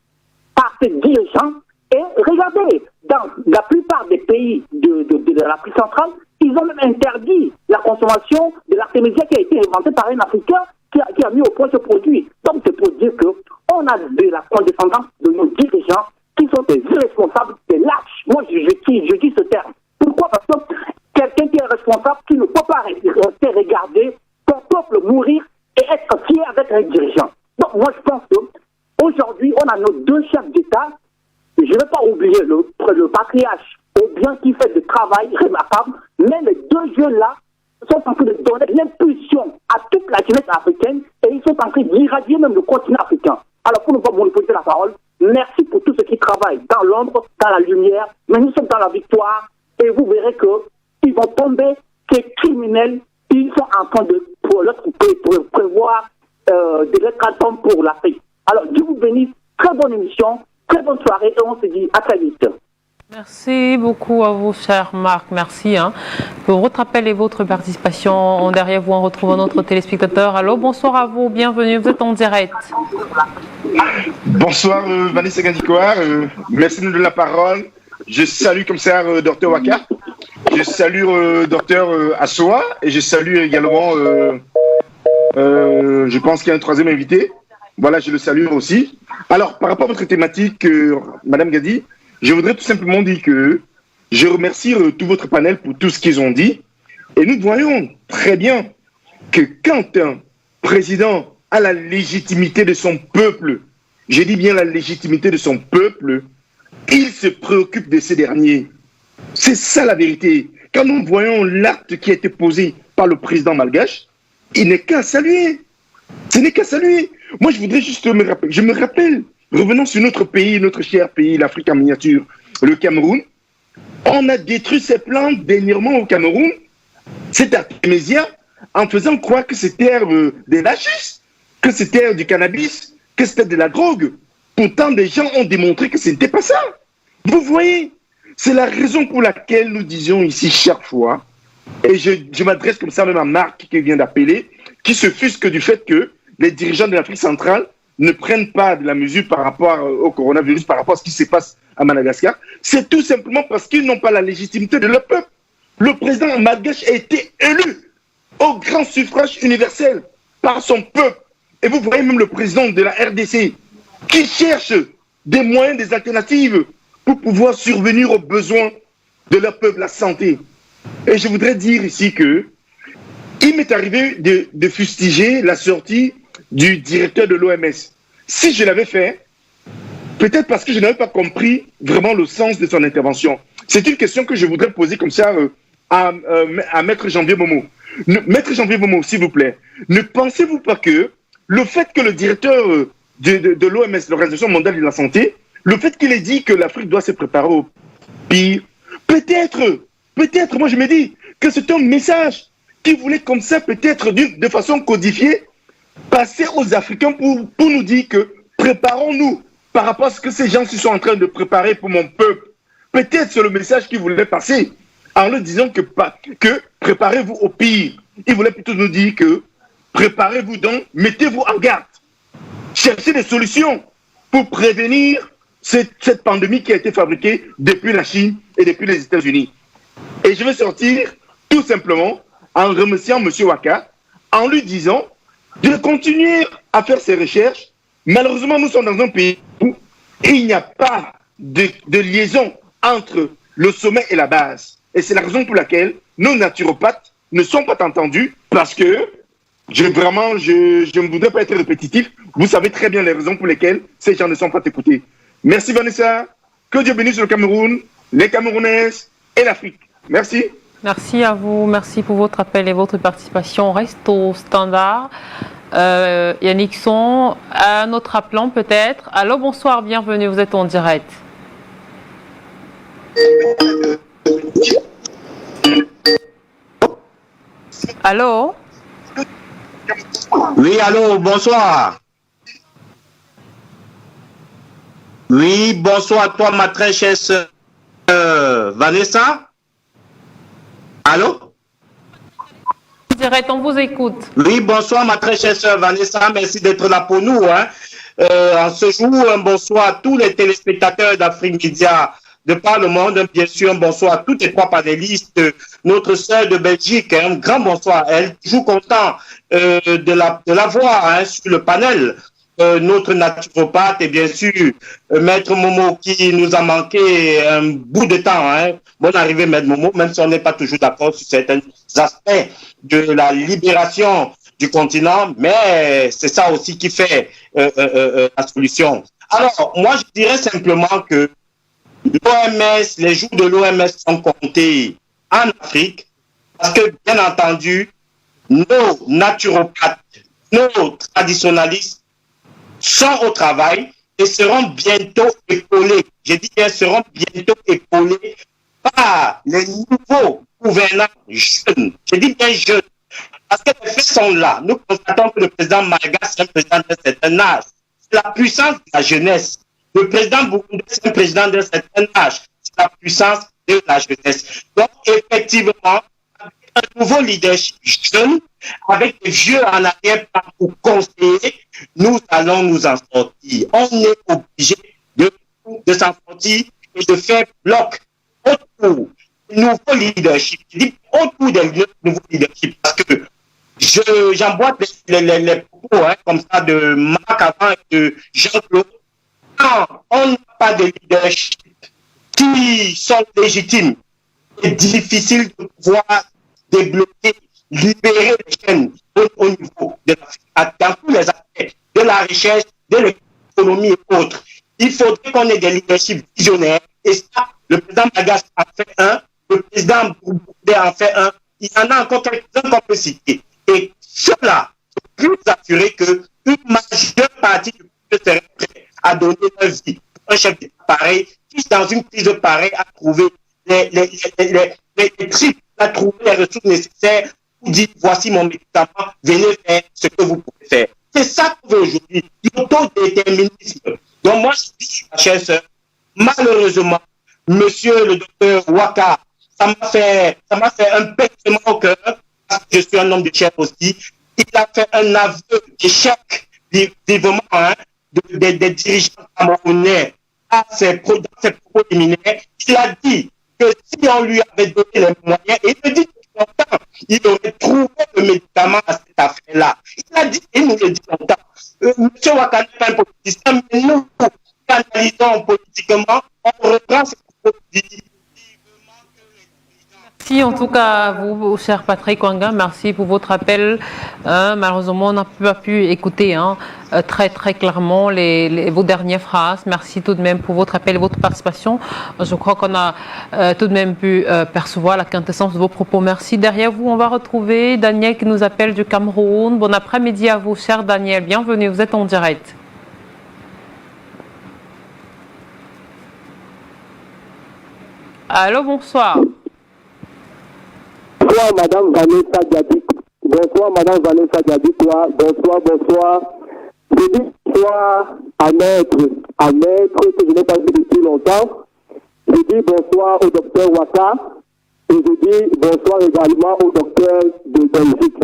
par ces dirigeants. Et regardez, dans la plupart des pays de l'Afrique centrale, ils ont même interdit la consommation de l'artémisia qui a été inventée par un Africain qui a mis au point ce produit. Donc c'est pour dire qu'on a de la condescendance de nos dirigeants qui sont des irresponsables, des lâches. Moi je dis ce terme. Pourquoi? Parce que quelqu'un qui est responsable, qui ne peut pas rester regarder son peuple mourir et être fier d'être un dirigeant. Donc moi je pense qu'aujourd'hui on a nos deux chefs d'État. Je ne vais pas oublier le patriarche au bien qui fait du travail remarquable, mais les deux jeunes-là sont en train de donner l'impulsion à toute la jeunesse africaine et ils sont en train d'irradier même le continent africain. Alors, pour ne pas monopoliser la parole, merci pour tous ceux qui travaillent dans l'ombre, dans la lumière, mais nous sommes dans la victoire et vous verrez qu'ils vont tomber, ces criminels, ils sont en train de prévoir des rétractations pour l'Afrique. Alors, Dieu vous bénisse, très bonne émission, très bonne soirée et on se dit à très vite. Merci beaucoup à vous, cher Marc. Merci pour votre appel et votre participation. Derrière vous, on retrouve notre téléspectateur. Allô, bonsoir à vous, bienvenue, vous êtes en direct. Bonsoir Vanessa Gandikoar, merci de la parole. Je salue comme ça Dr Waka, je salue Dr Assoa et je salue également, je pense qu'il y a un troisième invité. Voilà, je le salue aussi. Alors, par rapport à votre thématique, Madame Gadi, je voudrais tout simplement dire que je remercie tout votre panel pour tout ce qu'ils ont dit. Et nous voyons très bien que quand un président a la légitimité de son peuple, je dis bien la légitimité de son peuple, il se préoccupe de ces derniers. C'est ça la vérité. Quand nous voyons l'acte qui a été posé par le président malgache, il n'est qu'à saluer. Ce n'est qu'à saluer. Moi, je voudrais juste me rappeler. Je me rappelle, revenons sur notre pays, notre cher pays, l'Afrique en miniature, le Cameroun. On a détruit ces plantes dernièrement au Cameroun, cette artémisia, en faisant croire que c'était des lachis, que c'était du cannabis, que c'était de la drogue. Pourtant, des gens ont démontré que ce n'était pas ça. Vous voyez, c'est la raison pour laquelle nous disions ici chaque fois, et je m'adresse comme ça même à Marc qui vient d'appeler, qui se fusque du fait que les dirigeants de l'Afrique centrale ne prennent pas de la mesure par rapport au coronavirus, par rapport à ce qui se passe à Madagascar. C'est tout simplement parce qu'ils n'ont pas la légitimité de leur peuple. Le président malgache a été élu au grand suffrage universel par son peuple. Et vous voyez même le président de la RDC qui cherche des moyens, des alternatives pour pouvoir survenir aux besoins de leur peuple, la santé. Et je voudrais dire ici que il m'est arrivé de fustiger la sortie du directeur de l'OMS. Si je l'avais fait, peut-être parce que je n'avais pas compris vraiment le sens de son intervention. C'est une question que je voudrais poser comme ça à Maître Janvier Momo. Maître Janvier Momo, s'il vous plaît, ne pensez-vous pas que le fait que le directeur de l'OMS, l'Organisation mondiale de la santé, le fait qu'il ait dit que l'Afrique doit se préparer au pire, peut-être, moi je me dis que c'est un message qui voulait comme ça, peut-être de façon codifiée, passer aux Africains pour nous dire que préparons-nous par rapport à ce que ces gens sont en train de préparer pour mon peuple. Peut-être c'est le message qu'il voulait passer en leur disant que préparez-vous au pire. Il voulait plutôt nous dire que préparez-vous donc, mettez-vous en garde. Cherchez des solutions pour prévenir cette pandémie qui a été fabriquée depuis la Chine et depuis les États-Unis. Et je vais sortir tout simplement en remerciant M. Waka, en lui disant de continuer à faire ses recherches. Malheureusement, nous sommes dans un pays où il n'y a pas de liaison entre le sommet et la base. Et c'est la raison pour laquelle nos naturopathes ne sont pas entendus, parce que je ne voudrais pas être répétitif. Vous savez très bien les raisons pour lesquelles ces gens ne sont pas écoutés. Merci Vanessa. Que Dieu bénisse le Cameroun, les Camerounaises et l'Afrique. Merci. Merci à vous, merci pour votre appel et votre participation. On reste au standard. Yannickson, à notre appelant peut-être. Allô, bonsoir, bienvenue, vous êtes en direct. Allô? Oui, allô, bonsoir. Oui, bonsoir à toi, ma très chère sœur Vanessa. Allô? Direct, on vous écoute. Oui, bonsoir, ma très chère sœur Vanessa. Merci d'être là pour nous. En ce jour, un bonsoir à tous les téléspectateurs d'Afrique Média de par le monde. Bien sûr, un bonsoir à toutes les trois panélistes. Notre sœur de Belgique, un grand bonsoir à elle. Toujours content de la voir sur le panel. Notre naturopathe et bien sûr Maître Momo qui nous a manqué un bout de temps. Bonne arrivée Maître Momo, même si on n'est pas toujours d'accord sur certains aspects de la libération du continent, mais c'est ça aussi qui fait la solution. Alors, moi je dirais simplement que l'OMS, les jours de l'OMS sont comptés en Afrique parce que bien entendu, nos naturopathes, nos traditionalistes sont au travail et seront bientôt épaulés. Je dis bien seront bientôt épaulés par les nouveaux gouvernants jeunes. Je dis bien jeunes. Parce que les faits sont là. Nous constatons que le président Malgache est un président d'un certain âge. C'est la puissance de la jeunesse. Le président burundais, c'est un président d'un certain âge. C'est la puissance de la jeunesse. Donc, effectivement, avec un nouveau leadership jeune, avec des vieux en arrière-plan pour conseiller, nous allons nous en sortir. On est obligé de s'en sortir et de faire bloc autour du nouveau leadership. Je dis autour des nouveaux leadership parce que j'emboîte les propos comme ça de Marc avant et de Jean-Claude. Quand on n'a pas de leadership qui sont légitimes, c'est difficile de pouvoir débloquer, libérer les chaînes au niveau de dans tous les aspects de la recherche, de l'économie et autres. Il faudrait qu'on ait des leaderships visionnaires et ça, le président Malgache en fait un, le président Burundais en fait un, il y en a encore quelques-uns qu'on peut citer. Et cela peut vous assurer qu'une majeure partie du peuple serait prêt à donner leur vie. Un chef d'État pareil, qui dans une crise pareille a trouvé les tripes, a trouvé les ressources nécessaires pour dire voici mon médicament, venez faire ce que vous pouvez faire. C'est ça qu'on veut aujourd'hui, l'autodéterminisme. Donc moi je dis, ma chère sœur, malheureusement, monsieur le docteur Waka, ça m'a fait un pincement au cœur, parce que je suis un homme de chef aussi. Il a fait un aveu d'échec, vivement, des dirigeants camerounais dans ses propos liminaires. Il a dit que si on lui avait donné les moyens, et il le dit depuis longtemps, il aurait trouvé le médicament à cette affaire-là. Il a dit, et nous le dit longtemps, monsieur Waka n'est pas un politicien, mais nous, qui analysons politiquement, on reprend ce propos dit. Merci en tout cas à vous, cher Patrick Wanga, merci pour votre appel. Malheureusement, on n'a pas pu écouter très clairement vos dernières phrases. Merci tout de même pour votre appel et votre participation. Je crois qu'on a tout de même pu percevoir la quintessence de vos propos. Merci. Derrière vous, on va retrouver Daniel qui nous appelle du Cameroun. Bon après-midi à vous, cher Daniel. Bienvenue, vous êtes en direct. Allô, bonsoir. Bonsoir Madame Vanessa Diaby. Bonsoir Madame Vanessa Diaby. Bonsoir. Je dis bonsoir à maître que je n'ai pas vu depuis longtemps. Je dis bonsoir au docteur Waka. Et je dis bonsoir également au docteur de Belgique.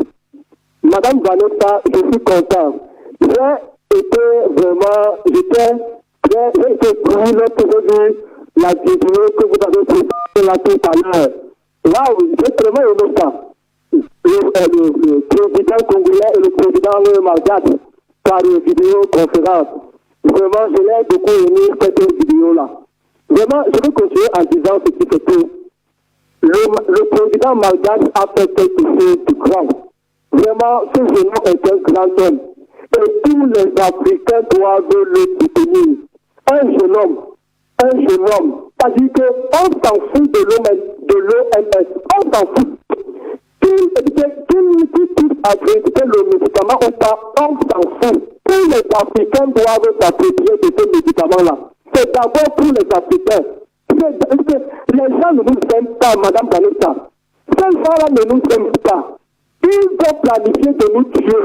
Madame Vanessa, je suis content. J'ai été pris lorsque j'ai vu la vidéo que vous avez présentée là tout à l'heure. Waouh, j'ai vraiment aimé ça. Le président congolais et le président Malgache par vidéoconférence. Vraiment, je l'ai beaucoup aimé cette vidéo-là. Vraiment, je vais continuer en disant ce qui fait que le président Malgache a fait quelque chose de grand. Vraiment, ce jeune homme est un grand homme. Et tous les Africains doivent le soutenir. Un jeune homme. C'est-à-dire qu'on s'en fout de l'OMS. On s'en fout. Qui accréditer le médicament ou pas, on s'en fout. Tous les Africains doivent s'approprier de ce médicament-là. C'est d'abord pour les Africains. Les gens ne nous aiment pas, Madame Vanessa. Ces gens-là ne nous aiment pas. Ils ont planifié de nous tuer.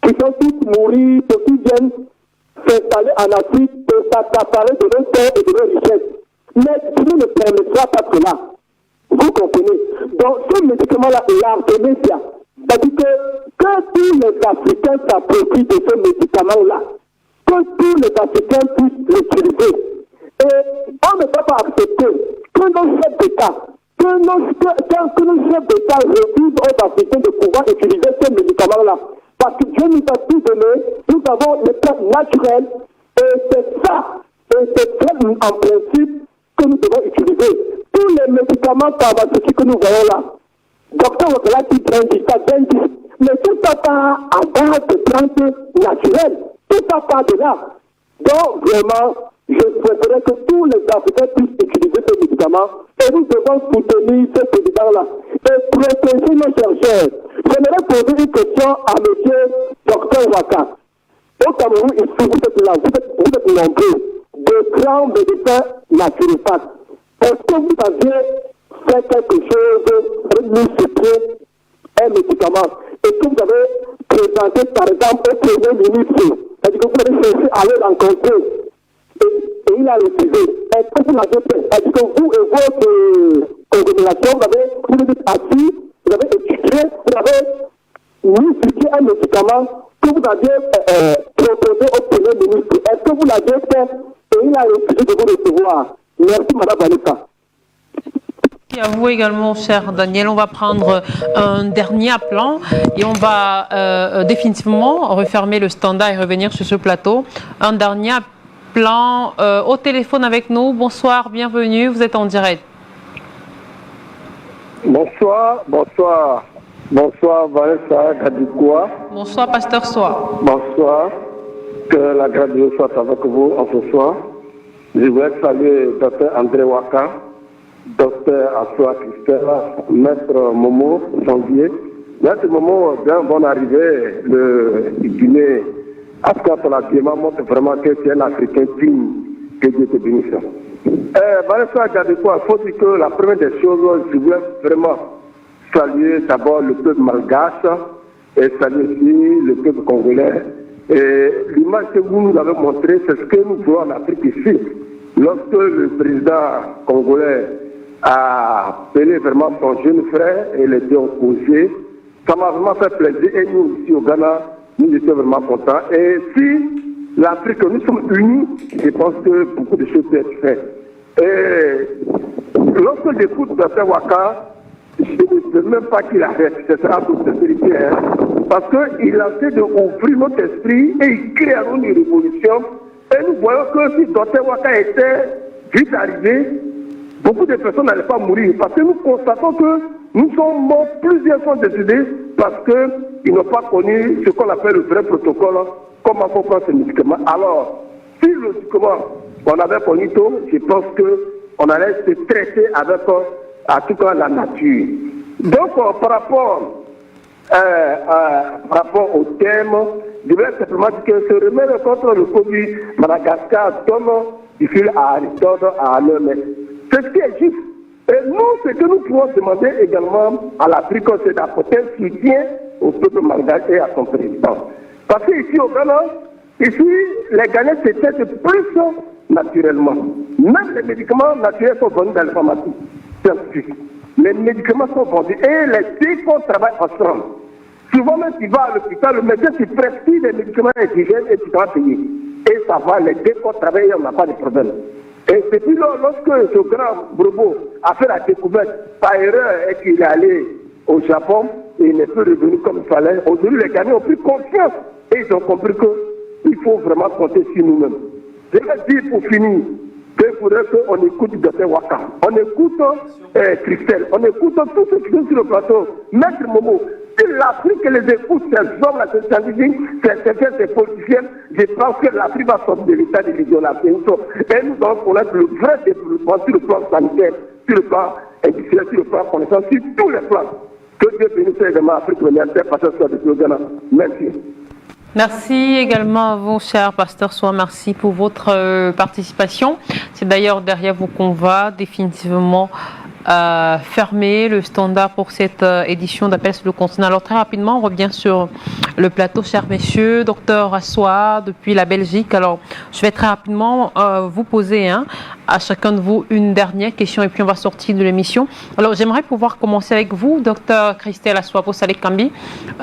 Ils sont tous mourir, ceux qui viennent s'installer en Afrique, de s'accaparer de nos terres et de nos richesses. Mais Dieu ne permettra pas cela. Vous comprenez? Donc ce médicament-là, l'artémisia, c'est-à-dire que tous les Africains s'approprient de ce médicament-là, que tous les Africains puissent l'utiliser. Et on ne peut pas accepter que nos chefs d'État, que nos chefs d'État refusent aux Africains de pouvoir utiliser ce médicament-là. Parce que Dieu nous a tout donné, nous avons les plantes naturelles, et c'est ça, en principe, que nous devons utiliser. Tous les médicaments pharmaceutiques que nous voyons là, docteur Wakala qui brandit, mais tout ça part à base de plantes naturelles. Tout ça part de là. Donc, vraiment, je souhaiterais que tous les Africains puissent utiliser ces médicaments et nous devons soutenir ce président-là et protéger nos chercheurs. J'aimerais poser une question à M. Dr Waka. Au Cameroun, ici, vous êtes là, vous êtes nombreux, de grands médecins naturopathes. Est-ce que vous aviez fait quelque chose pour nous citer un médicament et que vous avez présenté par exemple au Premier ministre, c'est-à-dire que vous avez cherché à le rencontrer et il a refusé. Est-ce que vous l'avez fait? C'est-à-dire que vous et votre congélation, vous êtes assis, vous avez étudié, vous avez mis sur pied un médicament que vous aviez proposé au Premier ministre. Est-ce que vous l'avez fait et il a refusé de vous recevoir? Merci Madame Vanessa. À vous également, cher Daniel. On va prendre un dernier appelant et on va définitivement refermer le standard et revenir sur ce plateau. Un dernier appelant au téléphone avec nous. Bonsoir, bienvenue, vous êtes en direct. Bonsoir, bonsoir. Bonsoir Vanessa Gadikoua. Bonsoir Pasteur Soa. Bonsoir. Que la grâce de Dieu soit avec vous en ce soir. Je voudrais saluer Dr André Waka, Dr Assoa Christelle, Maître Momo Janvier. Maître Momo, bien bonne arrivée, le Guinée. Assoa Solatiema montre vraiment que c'est un Africain digne, que Dieu te bénisse. Vanessa Gadikoua, il faut dire que la première des choses, je voulais vraiment saluer d'abord le peuple malgache et saluer aussi le peuple congolais. Et l'image que vous nous avez montrée, c'est ce que nous voulons en Afrique ici. Lorsque le président congolais a appelé vraiment son jeune frère et les deux ont causé, ça m'a vraiment fait plaisir. Et nous ici au Ghana, nous étions vraiment contents. Et si l'Afrique, nous sommes unis, je pense que beaucoup de choses peuvent être faites. Et lorsque j'écoute Dr Waka, je ne sais même pas qu'il arrête, ce sera toute sincérité, hein, parce qu'il a fait d'ouvrir notre esprit et il crée une révolution. Et nous voyons que si Dr Waka était vite arrivé, beaucoup de personnes n'allaient pas mourir, parce que nous constatons que nous sommes morts, plusieurs sont décédés, parce qu'ils n'ont pas connu ce qu'on appelle le vrai protocole, comment faut prendre ces médicaments. Alors, si le médicament, on avait connu tout, je pense qu'on allait se traiter avec en tout cas la nature. Donc, par rapport au thème, je voulais simplement dire que ce remède contre le Covid, Madagascar donne du fil à Aristote, à l'homme. C'est ce qui est juste. Et nous, ce que nous pouvons demander également à l'Afrique, c'est d'apporter un soutien au peuple malgache et à son président. Parce qu'ici au Ghana, ici, les Ghanais se traitent plus naturellement. Même les médicaments naturels sont vendus dans les pharmacies. Les médicaments sont vendus et les équipes travaillent ensemble. Souvent même tu vas à l'hôpital, le médecin te prescrit des médicaments indigènes et tu dois payer. Et ça va, les équipes travaillent et on n'a pas de problème. Et c'est puis lorsque ce grand Brobo a fait la découverte par erreur et qu'il est allé au Japon et il n'est plus revenu comme il fallait, aujourd'hui les Ghanais ont pris confiance et ils ont compris qu'il faut vraiment compter sur nous-mêmes. Je vais dire pour finir, qu'il faudrait qu'on écoute Dr Waka, on écoute Christelle, on écoute tous ceux qui sont sur le plateau, Maître Momo. Si l'Afrique les écoute, ces hommes-là, ces scientifiques, ces politiciens, je pense que l'Afrique va sortir de l'état de l'isolation. Et nous allons connaître le vrai développement sur le plan sanitaire, sur le plan industriel, sur le plan connaissance, sur tous les plans. Que Dieu bénisse également l'Afrique, merci, Pasteur Soa de Ghana. Merci. Merci également à vous, cher Pasteur Soa. Merci pour votre participation. C'est d'ailleurs derrière vous qu'on va définitivement fermer le standard pour cette édition d'Appel sur le continent. Alors très rapidement, on revient sur le plateau, chers messieurs. Docteur Assoa, depuis la Belgique. Alors, je vais très rapidement vous poser à chacun de vous une dernière question et puis on va sortir de l'émission. Alors, j'aimerais pouvoir commencer avec vous, docteur Christelle Assoa Possalek Kambi.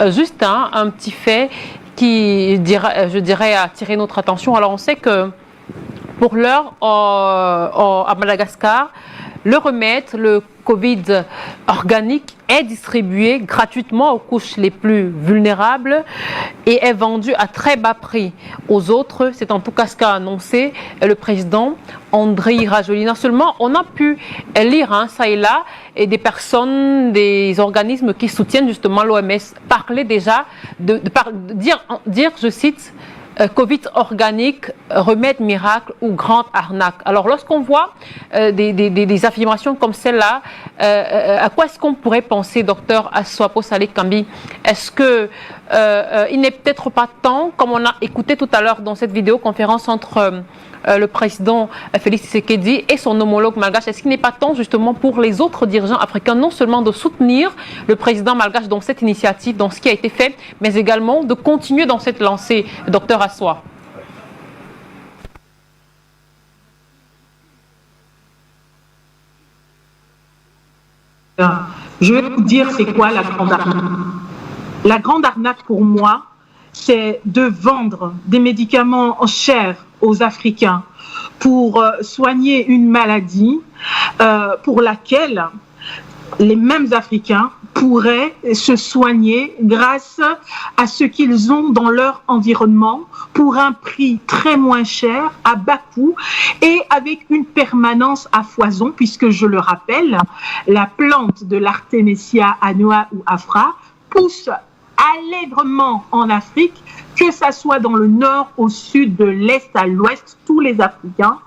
Juste un petit fait qui, je dirais, a attiré notre attention. Alors, on sait que pour l'heure, à Madagascar, le remède, le Covid organique, est distribué gratuitement aux couches les plus vulnérables et est vendu à très bas prix aux autres. C'est en tout cas ce qu'a annoncé le président Andry Rajoelina. Seulement, on a pu lire ça et là, et des personnes, des organismes qui soutiennent justement l'OMS parler déjà, dire, je cite, Covid organique, remède miracle ou grande arnaque. Alors lorsqu'on voit des affirmations comme celle-là, à quoi est-ce qu'on pourrait penser, docteur Assoapo Saleh Kambi? Est-ce que il n'est peut-être pas temps, comme on a écouté tout à l'heure dans cette vidéoconférence entre le président Félix Tshisekedi et son homologue malgache, est-ce qu'il n'est pas temps justement pour les autres dirigeants africains non seulement de soutenir le président malgache dans cette initiative, dans ce qui a été fait, mais également de continuer dans cette lancée, docteur Assoa? Je vais vous dire c'est quoi la grande arnaque. La grande arnaque pour moi, c'est de vendre des médicaments chers aux Africains pour soigner une maladie pour laquelle les mêmes Africains pourraient se soigner grâce à ce qu'ils ont dans leur environnement pour un prix très moins cher, à bas coût et avec une permanence à foison, puisque je le rappelle, la plante de l'Artemisia annua ou afra pousse allègrement en Afrique, que ça soit dans le nord, au sud, de l'est à l'ouest, tous les Africains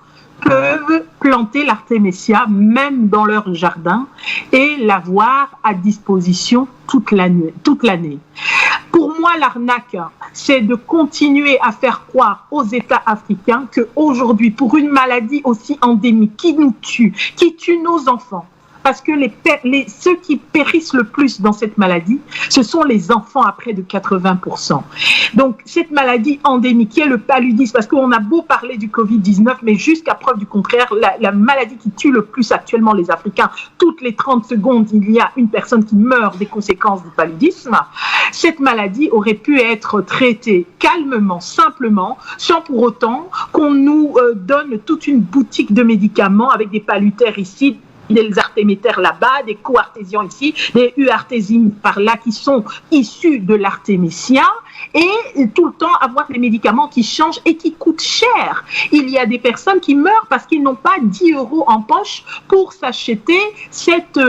peuvent planter l'Artemisia même dans leur jardin et l'avoir à disposition toute l'année. Pour moi, l'arnaque, c'est de continuer à faire croire aux États africains qu'aujourd'hui, pour une maladie aussi endémique qui nous tue, qui tue nos enfants, parce que ceux qui périssent le plus dans cette maladie, ce sont les enfants à près de 80%. Donc, cette maladie endémique qui est le paludisme, parce qu'on a beau parler du Covid-19, mais jusqu'à preuve du contraire, la maladie qui tue le plus actuellement les Africains, toutes les 30 secondes, il y a une personne qui meurt des conséquences du paludisme. Cette maladie aurait pu être traitée calmement, simplement, sans pour autant qu'on nous donne toute une boutique de médicaments avec des palutaires ici, des artémétères là-bas, des coartésians ici, des uartésines par là qui sont issus de l'artémisia, et tout le temps avoir des médicaments qui changent et qui coûtent cher. Il y a des personnes qui meurent parce qu'ils n'ont pas 10 € en poche pour s'acheter cette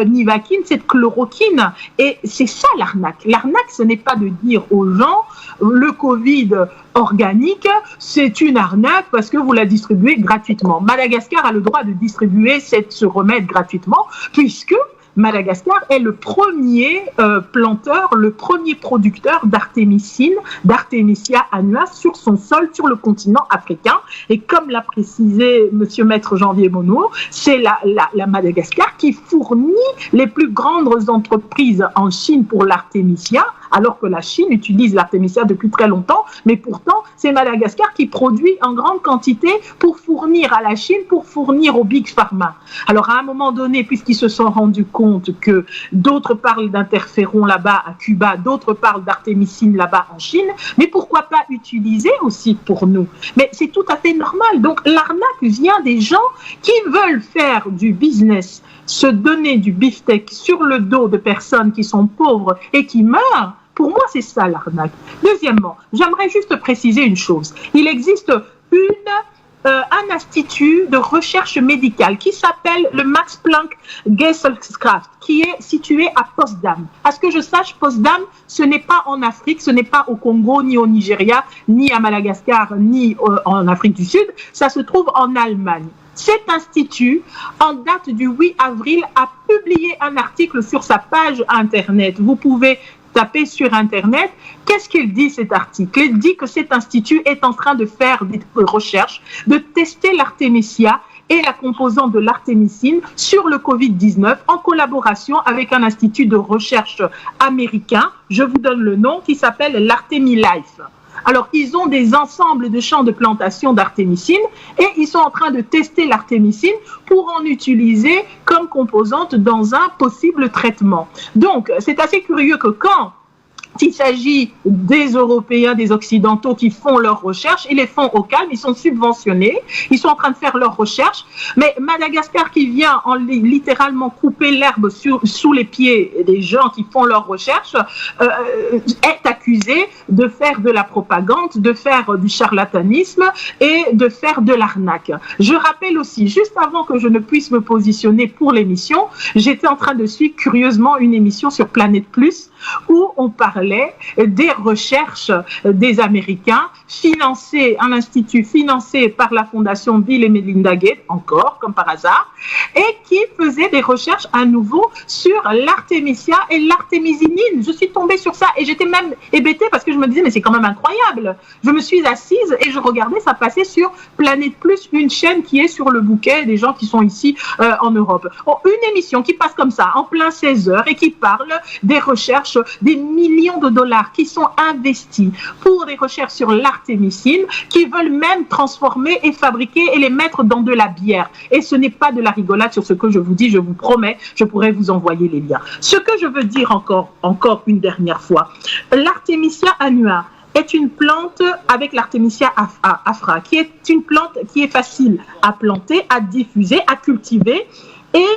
nivaquine, cette chloroquine. Et c'est ça l'arnaque. L'arnaque, ce n'est pas de dire aux gens, le Covid organique, c'est une arnaque parce que vous la distribuez gratuitement. Madagascar a le droit de distribuer ce remède gratuitement puisque Madagascar est le premier planteur, le premier producteur d'artémisine, d'Artemisia annua sur son sol, sur le continent africain. Et comme l'a précisé Monsieur Maître Janvier Monod, c'est la Madagascar qui fournit les plus grandes entreprises en Chine pour l'artémisia, alors que la Chine utilise l'artémisia depuis très longtemps, mais pourtant c'est Madagascar qui produit en grande quantité pour fournir à la Chine, pour fournir aux Big Pharma. Alors à un moment donné, puisqu'ils se sont rendus compte que d'autres parlent d'interféron là-bas à Cuba, d'autres parlent d'artémisine là-bas en Chine, mais pourquoi pas utiliser aussi pour nous? Mais c'est tout à fait normal. Donc l'arnaque vient des gens qui veulent faire du business, se donner du beefsteak sur le dos de personnes qui sont pauvres et qui meurent. Pour moi, c'est ça l'arnaque. Deuxièmement, j'aimerais juste préciser une chose. Il existe un institut de recherche médicale qui s'appelle le Max Planck Gesellschaft, qui est situé à Potsdam. À ce que je sache, Potsdam, ce n'est pas en Afrique, ce n'est pas au Congo, ni au Nigeria, ni à Madagascar, ni en Afrique du Sud. Ça se trouve en Allemagne. Cet institut, en date du 8 avril, a publié un article sur sa page Internet. Vous pouvez taper sur Internet. Qu'est-ce qu'il dit cet article? Il dit que cet institut est en train de faire des recherches, de tester l'artémisia et la composante de l'artémisine sur le Covid-19 en collaboration avec un institut de recherche américain, je vous donne le nom, qui s'appelle l'Artemilife. Alors, ils ont des ensembles de champs de plantation d'artémisine et ils sont en train de tester l'artémisine pour en utiliser comme composante dans un possible traitement. Donc, c'est assez curieux que quand il s'agit des Européens, des Occidentaux qui font leurs recherches, ils les font au calme, ils sont subventionnés, ils sont en train de faire leurs recherches, mais Madagascar qui vient en littéralement couper l'herbe sous les pieds des gens qui font leurs recherches est accusé de faire de la propagande, de faire du charlatanisme et de faire de l'arnaque. Je rappelle aussi, juste avant que je ne puisse me positionner pour l'émission, j'étais en train de suivre curieusement une émission sur Planète Plus où on parlait parlait des recherches des Américains financées, un institut financé par la fondation Bill et Melinda Gates, encore comme par hasard, et qui faisait des recherches à nouveau sur l'artémisia et l'artémisinine. Je suis tombée sur ça et j'étais même hébétée parce que je me disais mais c'est quand même incroyable. Je me suis assise et je regardais ça passer sur Planète Plus, une chaîne qui est sur le bouquet des gens qui sont ici en Europe. Une émission qui passe comme ça en plein 16 heures et qui parle des recherches, des millions de dollars qui sont investis pour des recherches sur l'artémisine, qui veulent même transformer et fabriquer et les mettre dans de la bière. Et ce n'est pas de la rigolade sur ce que je vous dis, je vous promets, je pourrais vous envoyer les liens. Ce que je veux dire encore une dernière fois, l'Artemisia annua est une plante avec l'Artemisia afra, qui est une plante qui est facile à planter, à diffuser, à cultiver, et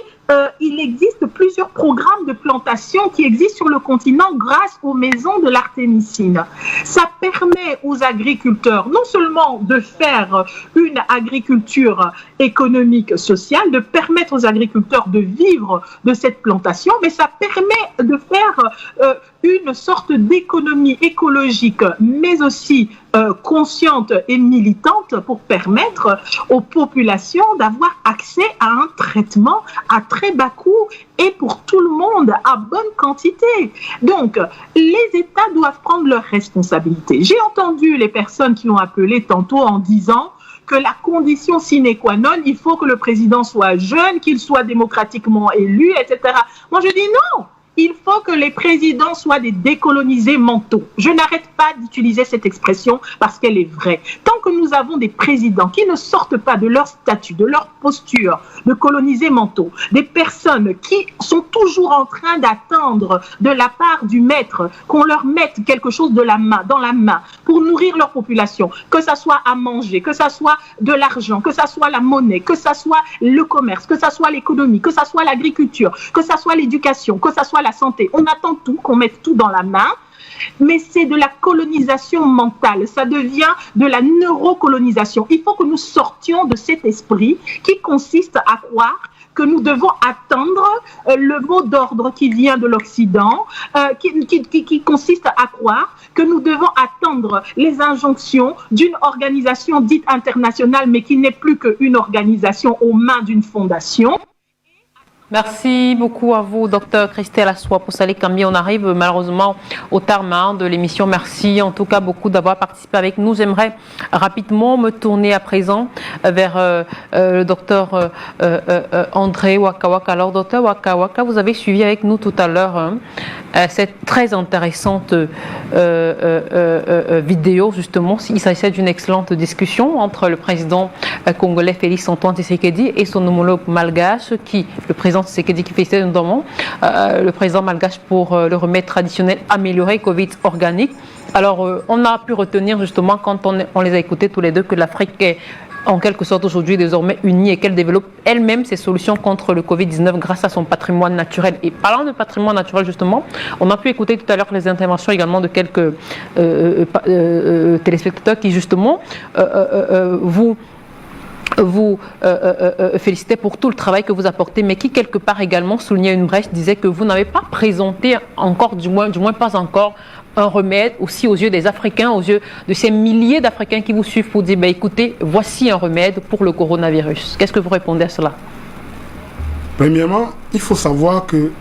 il existe plusieurs programmes de plantation qui existent sur le continent grâce aux maisons de l'artémisine. Ça permet aux agriculteurs non seulement de faire une agriculture économique, sociale, de permettre aux agriculteurs de vivre de cette plantation, mais ça permet de faire une sorte d'économie écologique, mais aussi consciente et militante pour permettre aux populations d'avoir accès à un traitement à très bas coût et pour tout le monde à bonne quantité. Donc, les États doivent prendre leurs responsabilités. J'ai entendu les personnes qui ont appelé tantôt en disant que la condition sine qua non, il faut que le président soit jeune, qu'il soit démocratiquement élu, etc. Moi, je dis non. Il faut que les présidents soient des décolonisés mentaux. Je n'arrête pas d'utiliser cette expression parce qu'elle est vraie. Tant que nous avons des présidents qui ne sortent pas de leur statut, de leur posture de colonisés mentaux, des personnes qui sont toujours en train d'attendre de la part du maître qu'on leur mette quelque chose dans la main pour nourrir leur population, que ça soit à manger, que ça soit de l'argent, que ça soit la monnaie, que ça soit le commerce, que ça soit l'économie, que ça soit l'agriculture, que ça soit l'éducation, que ça soit la santé. On attend tout, qu'on mette tout dans la main, mais c'est de la colonisation mentale, ça devient de la neurocolonisation. Il faut que nous sortions de cet esprit qui consiste à croire que nous devons attendre le mot d'ordre qui vient de l'Occident, qui consiste à croire que nous devons attendre les injonctions d'une organisation dite internationale, mais qui n'est plus qu'une organisation aux mains d'une fondation. Merci beaucoup à vous, Dr Christelle Assoua Poussali Kambi. On arrive malheureusement au terme de l'émission. Merci en tout cas beaucoup d'avoir participé avec nous. J'aimerais rapidement me tourner à présent vers le docteur André Wakawaka. Alors, docteur Wakawaka, vous avez suivi avec nous tout à l'heure cette très intéressante vidéo, justement. Il s'agissait d'une excellente discussion entre le président congolais Félix Antoine Tshisekedi et son homologue malgache, le président Tshisekedi qui félicitait notamment le président malgache pour le remède traditionnel amélioré Covid organique. Alors, on a pu retenir justement quand on les a écoutés tous les deux que l'Afrique est en quelque sorte aujourd'hui désormais unie et qu'elle développe elle-même ses solutions contre le Covid-19 grâce à son patrimoine naturel. Et parlant de patrimoine naturel justement, on a pu écouter tout à l'heure les interventions également de quelques téléspectateurs qui justement vous félicitez pour tout le travail que vous apportez, mais qui quelque part également soulignait une brèche, disait que vous n'avez pas présenté encore, du moins pas encore, un remède aussi aux yeux des Africains, aux yeux de ces milliers d'Africains qui vous suivent pour dire, écoutez, voici un remède pour le coronavirus. Qu'est-ce que vous répondez à cela? Premièrement, il faut savoir que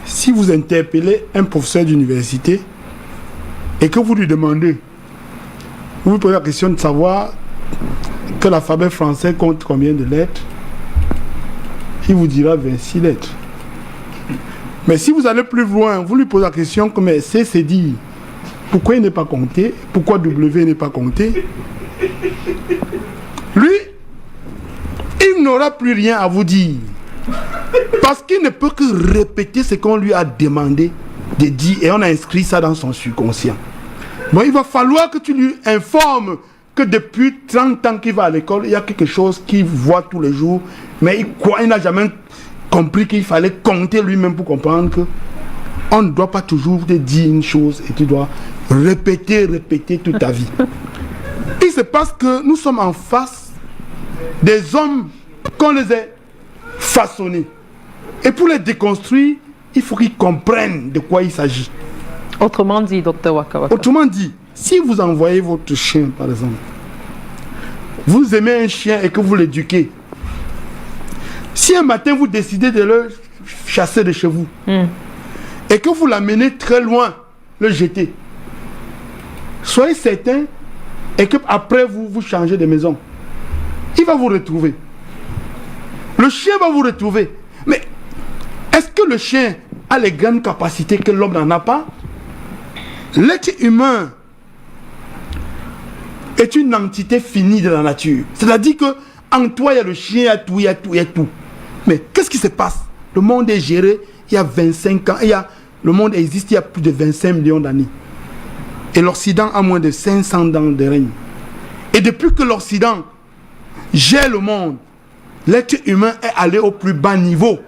si vous interpellez un professeur d'université et que vous lui demandez, vous lui posez la question de savoir que l'alphabet français compte combien de lettres, il vous dira 26 lettres. Mais si vous allez plus loin, vous lui posez la question comme C, c'est dit. Pourquoi il n'est pas compté? Pourquoi W n'est pas compté? Lui, il n'aura plus rien à vous dire. Parce qu'il ne peut que répéter ce qu'on lui a demandé de dire. Et on a inscrit ça dans son subconscient. Bon, il va falloir que tu lui informes que depuis 30 ans qu'il va à l'école, il y a quelque chose qu'il voit tous les jours, mais il n'a jamais compris qu'il fallait compter lui-même pour comprendre que on ne doit pas toujours te dire une chose et tu dois répéter toute ta vie. Il se passe que nous sommes en face des hommes qu'on les a façonnés. Et pour les déconstruire, il faut qu'ils comprennent de quoi il s'agit. Autrement dit, docteur Waka Waka. Autrement dit, si vous envoyez votre chien, par exemple, vous aimez un chien et que vous l'éduquez, si un matin vous décidez de le chasser de chez vous, et que vous l'amenez très loin, le jeter, soyez certain et que après vous changez de maison, il va vous retrouver. Le chien va vous retrouver. Mais est-ce que le chien a les grandes capacités que l'homme n'en a pas? L'être humain est une entité finie de la nature. C'est-à-dire que en toi, il y a le chien, il y a tout, il y a tout, il y a tout. Mais qu'est-ce qui se passe? Le monde est géré il y a 25 ans. Le monde existe il y a plus de 25 millions d'années. Et l'Occident a moins de 500 ans de règne. Et depuis que l'Occident gère le monde, l'être humain est allé au plus bas niveau.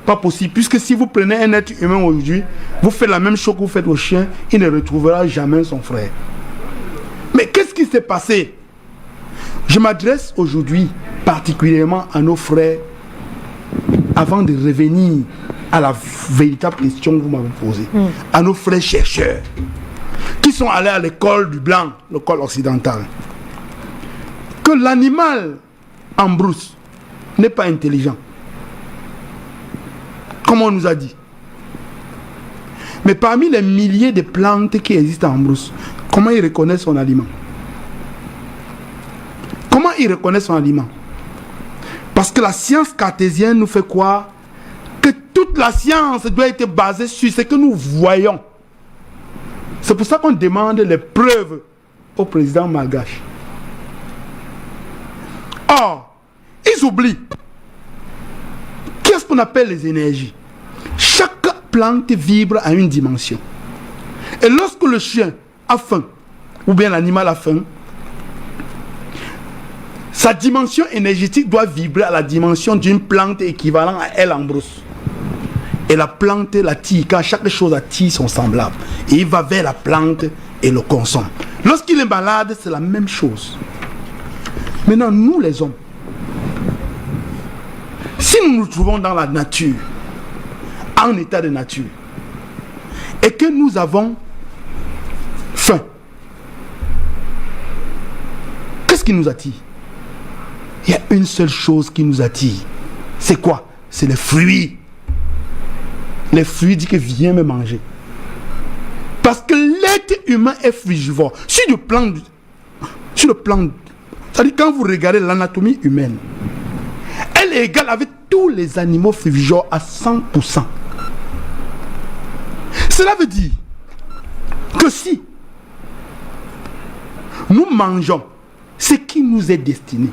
Pas possible. Puisque si vous prenez un être humain aujourd'hui, vous faites la même chose que vous faites au chien, il ne retrouvera jamais son frère. Mais qu'est-ce qui s'est passé? Je m'adresse aujourd'hui particulièrement à nos frères, avant de revenir à la véritable question que vous m'avez posée, à nos frères chercheurs, qui sont allés à l'école du blanc, l'école occidentale. Que l'animal en brousse n'est pas intelligent, comme on nous a dit. Mais parmi les milliers de plantes qui existent en brousse, comment il reconnaît son aliment? Comment il reconnaît son aliment? Parce que la science cartésienne nous fait croire que toute la science doit être basée sur ce que nous voyons. C'est pour ça qu'on demande les preuves au président malgache. Or, ils oublient qu'est-ce qu'on appelle les énergies. Chaque plante vibre à une dimension. Et lorsque le chien a faim, ou bien l'animal a faim, sa dimension énergétique doit vibrer à la dimension d'une plante équivalente à elle en brousse. Et la plante l'attire, car chaque chose attire son semblable. Et il va vers la plante et le consomme. Lorsqu'il est malade, c'est la même chose. Maintenant, nous les hommes, si nous nous trouvons dans la nature, en état de nature, et que nous avons faim, qu'est-ce qui nous attire? Il y a une seule chose qui nous attire. C'est quoi? C'est les fruits. Les fruits disent que viens me manger. Parce que l'être humain est frugivore. Sur le plan, c'est-à-dire quand vous regardez l'anatomie humaine, elle est égale avec tous les animaux frugivores à 100%. Cela veut dire que si nous mangeons ce qui nous est destiné,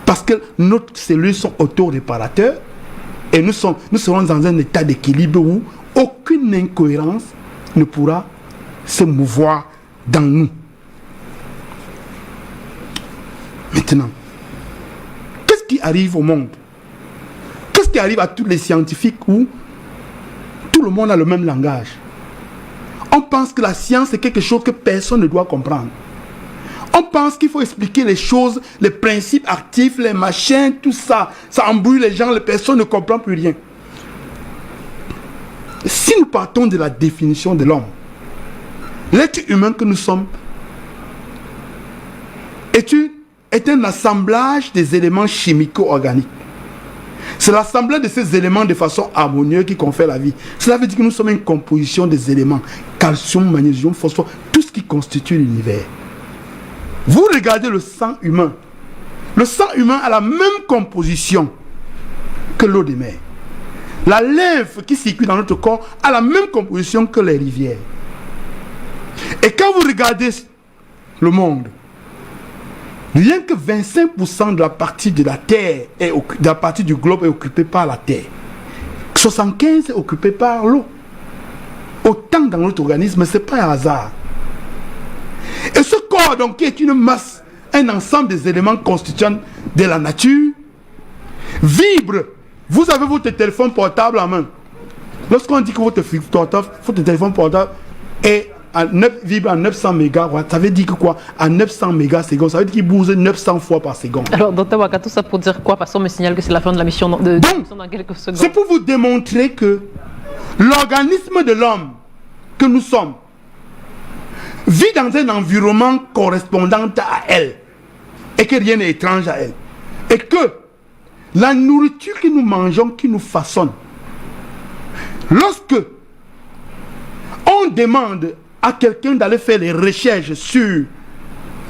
parce que nos cellules sont autoréparateurs et nous serons dans un état d'équilibre où aucune incohérence ne pourra se mouvoir dans nous. Maintenant, qu'est-ce qui arrive au monde? Qu'est-ce qui arrive à tous les scientifiques où tout le monde a le même langage? On pense que la science est quelque chose que personne ne doit comprendre. On pense qu'il faut expliquer les choses, les principes actifs, les machins, tout ça. Ça embrouille les gens, les personnes ne comprennent plus rien. Si nous partons de la définition de l'homme, l'être humain que nous sommes est un assemblage des éléments chimico-organiques. C'est l'assemblage de ces éléments de façon harmonieuse qui confère la vie. Cela veut dire que nous sommes une composition des éléments calcium, magnésium, phosphore, tout ce qui constitue l'univers. Vous regardez le sang humain. Le sang humain a la même composition que l'eau de mer. La lymphe qui circule dans notre corps a la même composition que les rivières. Et quand vous regardez le monde, rien que 25% de la partie de la Terre, de la partie du globe est occupée par la Terre. 75% est occupée par l'eau. Autant dans notre organisme, ce n'est pas un hasard. Et ce corps, donc, qui est une masse, un ensemble des éléments constituants de la nature, vibre. Vous avez votre téléphone portable en main. Lorsqu'on dit que votre téléphone portable vibre à 900 mégawatts, ça veut dire que quoi? À 900 mégasecondes, ça veut dire qu'il bouge 900 fois par seconde. Alors, docteur Waka, tout ça pour dire quoi? Parce qu'on me signale que c'est la fin de la mission dans quelques secondes. C'est pour vous démontrer que l'organisme de l'homme que nous sommes vit dans un environnement correspondant à elle et que rien n'est étrange à elle. Et que la nourriture que nous mangeons, qui nous façonne, lorsque on demande à quelqu'un d'aller faire les recherches sur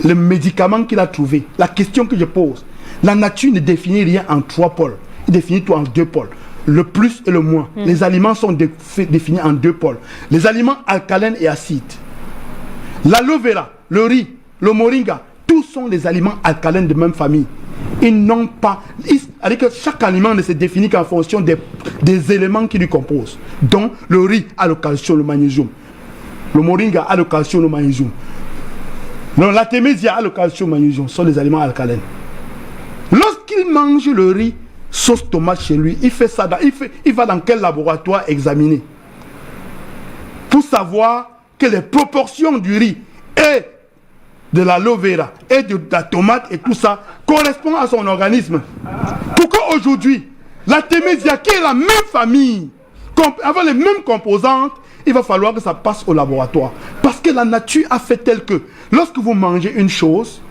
le médicament qu'il a trouvé, la question que je pose, la nature ne définit rien en 3 pôles, il définit tout en 2 pôles. Le plus et le moins. Les aliments sont définis en 2 pôles. Les aliments alcalins et acides. L'aloe vera, le riz, le moringa, tous sont des aliments alcalins de même famille. Ils n'ont pas... C'est-à-dire que chaque aliment ne se définit qu'en fonction des éléments qui lui composent. Donc, le riz a le calcium, le magnésium. Le moringa a le calcium, le magnésium. L'artémisia a le calcium, le magnésium. Ce sont des aliments alcalins. Lorsqu'il mange le riz, sauce tomate chez lui, il fait ça, il va dans quel laboratoire examiner pour savoir que les proportions du riz et de l'aloe vera et de la tomate et tout ça correspondent à son organisme. Pourquoi aujourd'hui, l'artémisia qui est la même famille, avec les mêmes composantes, il va falloir que ça passe au laboratoire. Parce que la nature a fait tel que lorsque vous mangez une chose,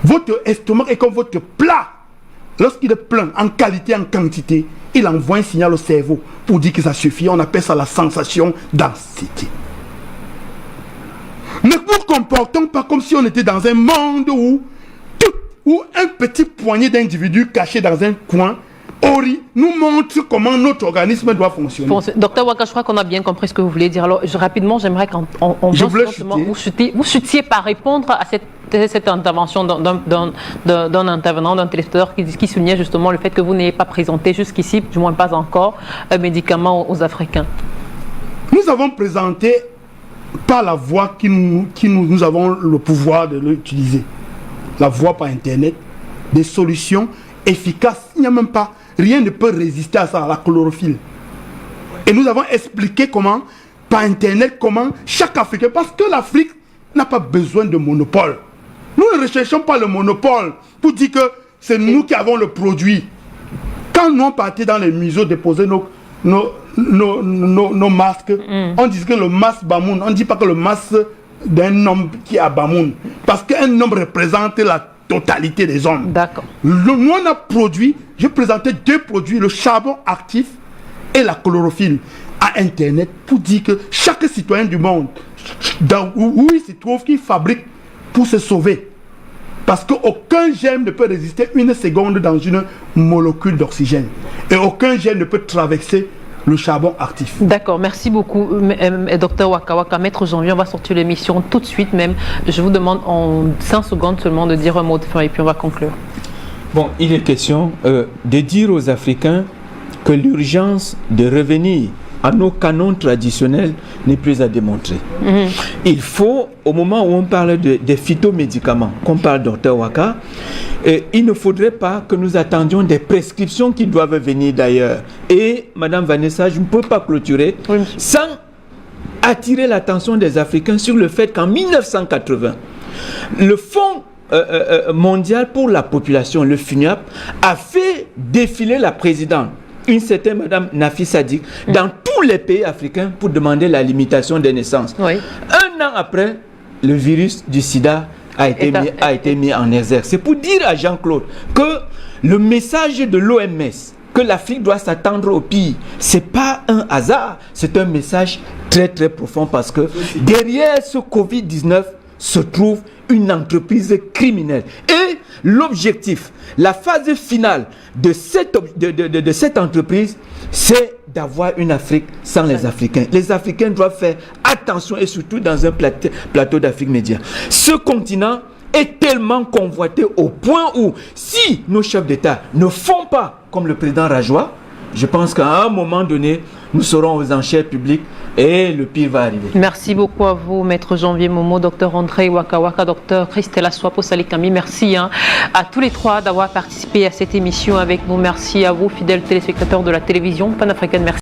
votre estomac est comme votre plat. Lorsqu'il est plein en qualité, en quantité, il envoie un signal au cerveau pour dire que ça suffit. On appelle ça la sensation densité. Ne nous comportons pas comme si on était dans un monde où un petit poignet d'individus cachés dans un coin nous montre comment notre organisme doit fonctionner. Bon, Docteur Waka, je crois qu'on a bien compris ce que vous voulez dire. Alors, rapidement, j'aimerais qu'on vous chutiez par répondre à cette intervention d'un intervenant, d'un téléspectateur qui soulignait justement le fait que vous n'ayez pas présenté jusqu'ici, du moins pas encore, un médicament aux Africains. Nous avons présenté par la voie nous avons le pouvoir de l'utiliser. La voie par Internet, des solutions efficaces. Il n'y a même pas, rien ne peut résister à ça, à la chlorophylle. Et nous avons expliqué comment, par Internet, comment chaque Africain, parce que l'Afrique n'a pas besoin de monopole. Nous ne recherchons pas le monopole pour dire que c'est nous qui avons le produit. Quand nous partons dans les museaux déposer nos masques, on dit que le masque Bamoun, on ne dit pas que le masque d'un homme qui est à Bamoun. Parce qu'un homme représente la totalité des hommes. D'accord. Nous, on a produit, j'ai présenté 2 produits, le charbon actif et la chlorophylle à Internet pour dire que chaque citoyen du monde, où il se trouve, qu'il fabrique pour se sauver. Parce qu'aucun gène ne peut résister 1 seconde dans une molécule d'oxygène. Et aucun gène ne peut traverser le charbon actif. D'accord, merci beaucoup, Docteur Waka Waka. Maître Janvier, on va sortir l'émission tout de suite même. Je vous demande en 5 secondes seulement de dire un mot de fin et puis on va conclure. Bon, il est question de dire aux Africains que l'urgence de revenir à nos canons traditionnels n'est plus à démontrer. Il faut, au moment où on parle des phytomédicaments, qu'on parle Docteur Waka, il ne faudrait pas que nous attendions des prescriptions qui doivent venir d'ailleurs. Et Madame Vanessa, je ne peux pas clôturer sans attirer l'attention des Africains sur le fait qu'en 1980, le Fonds mondial pour la population, le FUNIAP, a fait défiler la présidente, une certaine Madame Nafi Sadik, dans tous les pays africains pour demander la limitation des naissances. Un an après, le virus du sida a été mis en exergue. C'est pour dire à Jean-Claude que le message de l'OMS, que l'Afrique doit s'attendre au pire, ce n'est pas un hasard, c'est un message très très profond parce que derrière ce Covid-19 se trouve une entreprise criminelle. Et l'objectif, la phase finale de cette entreprise, c'est d'avoir une Afrique sans les Africains. Les Africains doivent faire attention et surtout dans un plateau d'Afrique Média. Ce continent est tellement convoité au point où si nos chefs d'État ne font pas comme le président Rajoy, je pense qu'à un moment donné, nous serons aux enchères publiques et le pire va arriver. Merci beaucoup à vous, Maître Janvier Momo, Docteur André Waka Waka, Docteur Christella Swapo Salikami. Merci à tous les 3 d'avoir participé à cette émission avec nous. Merci à vous, fidèles téléspectateurs de la télévision panafricaine. Merci.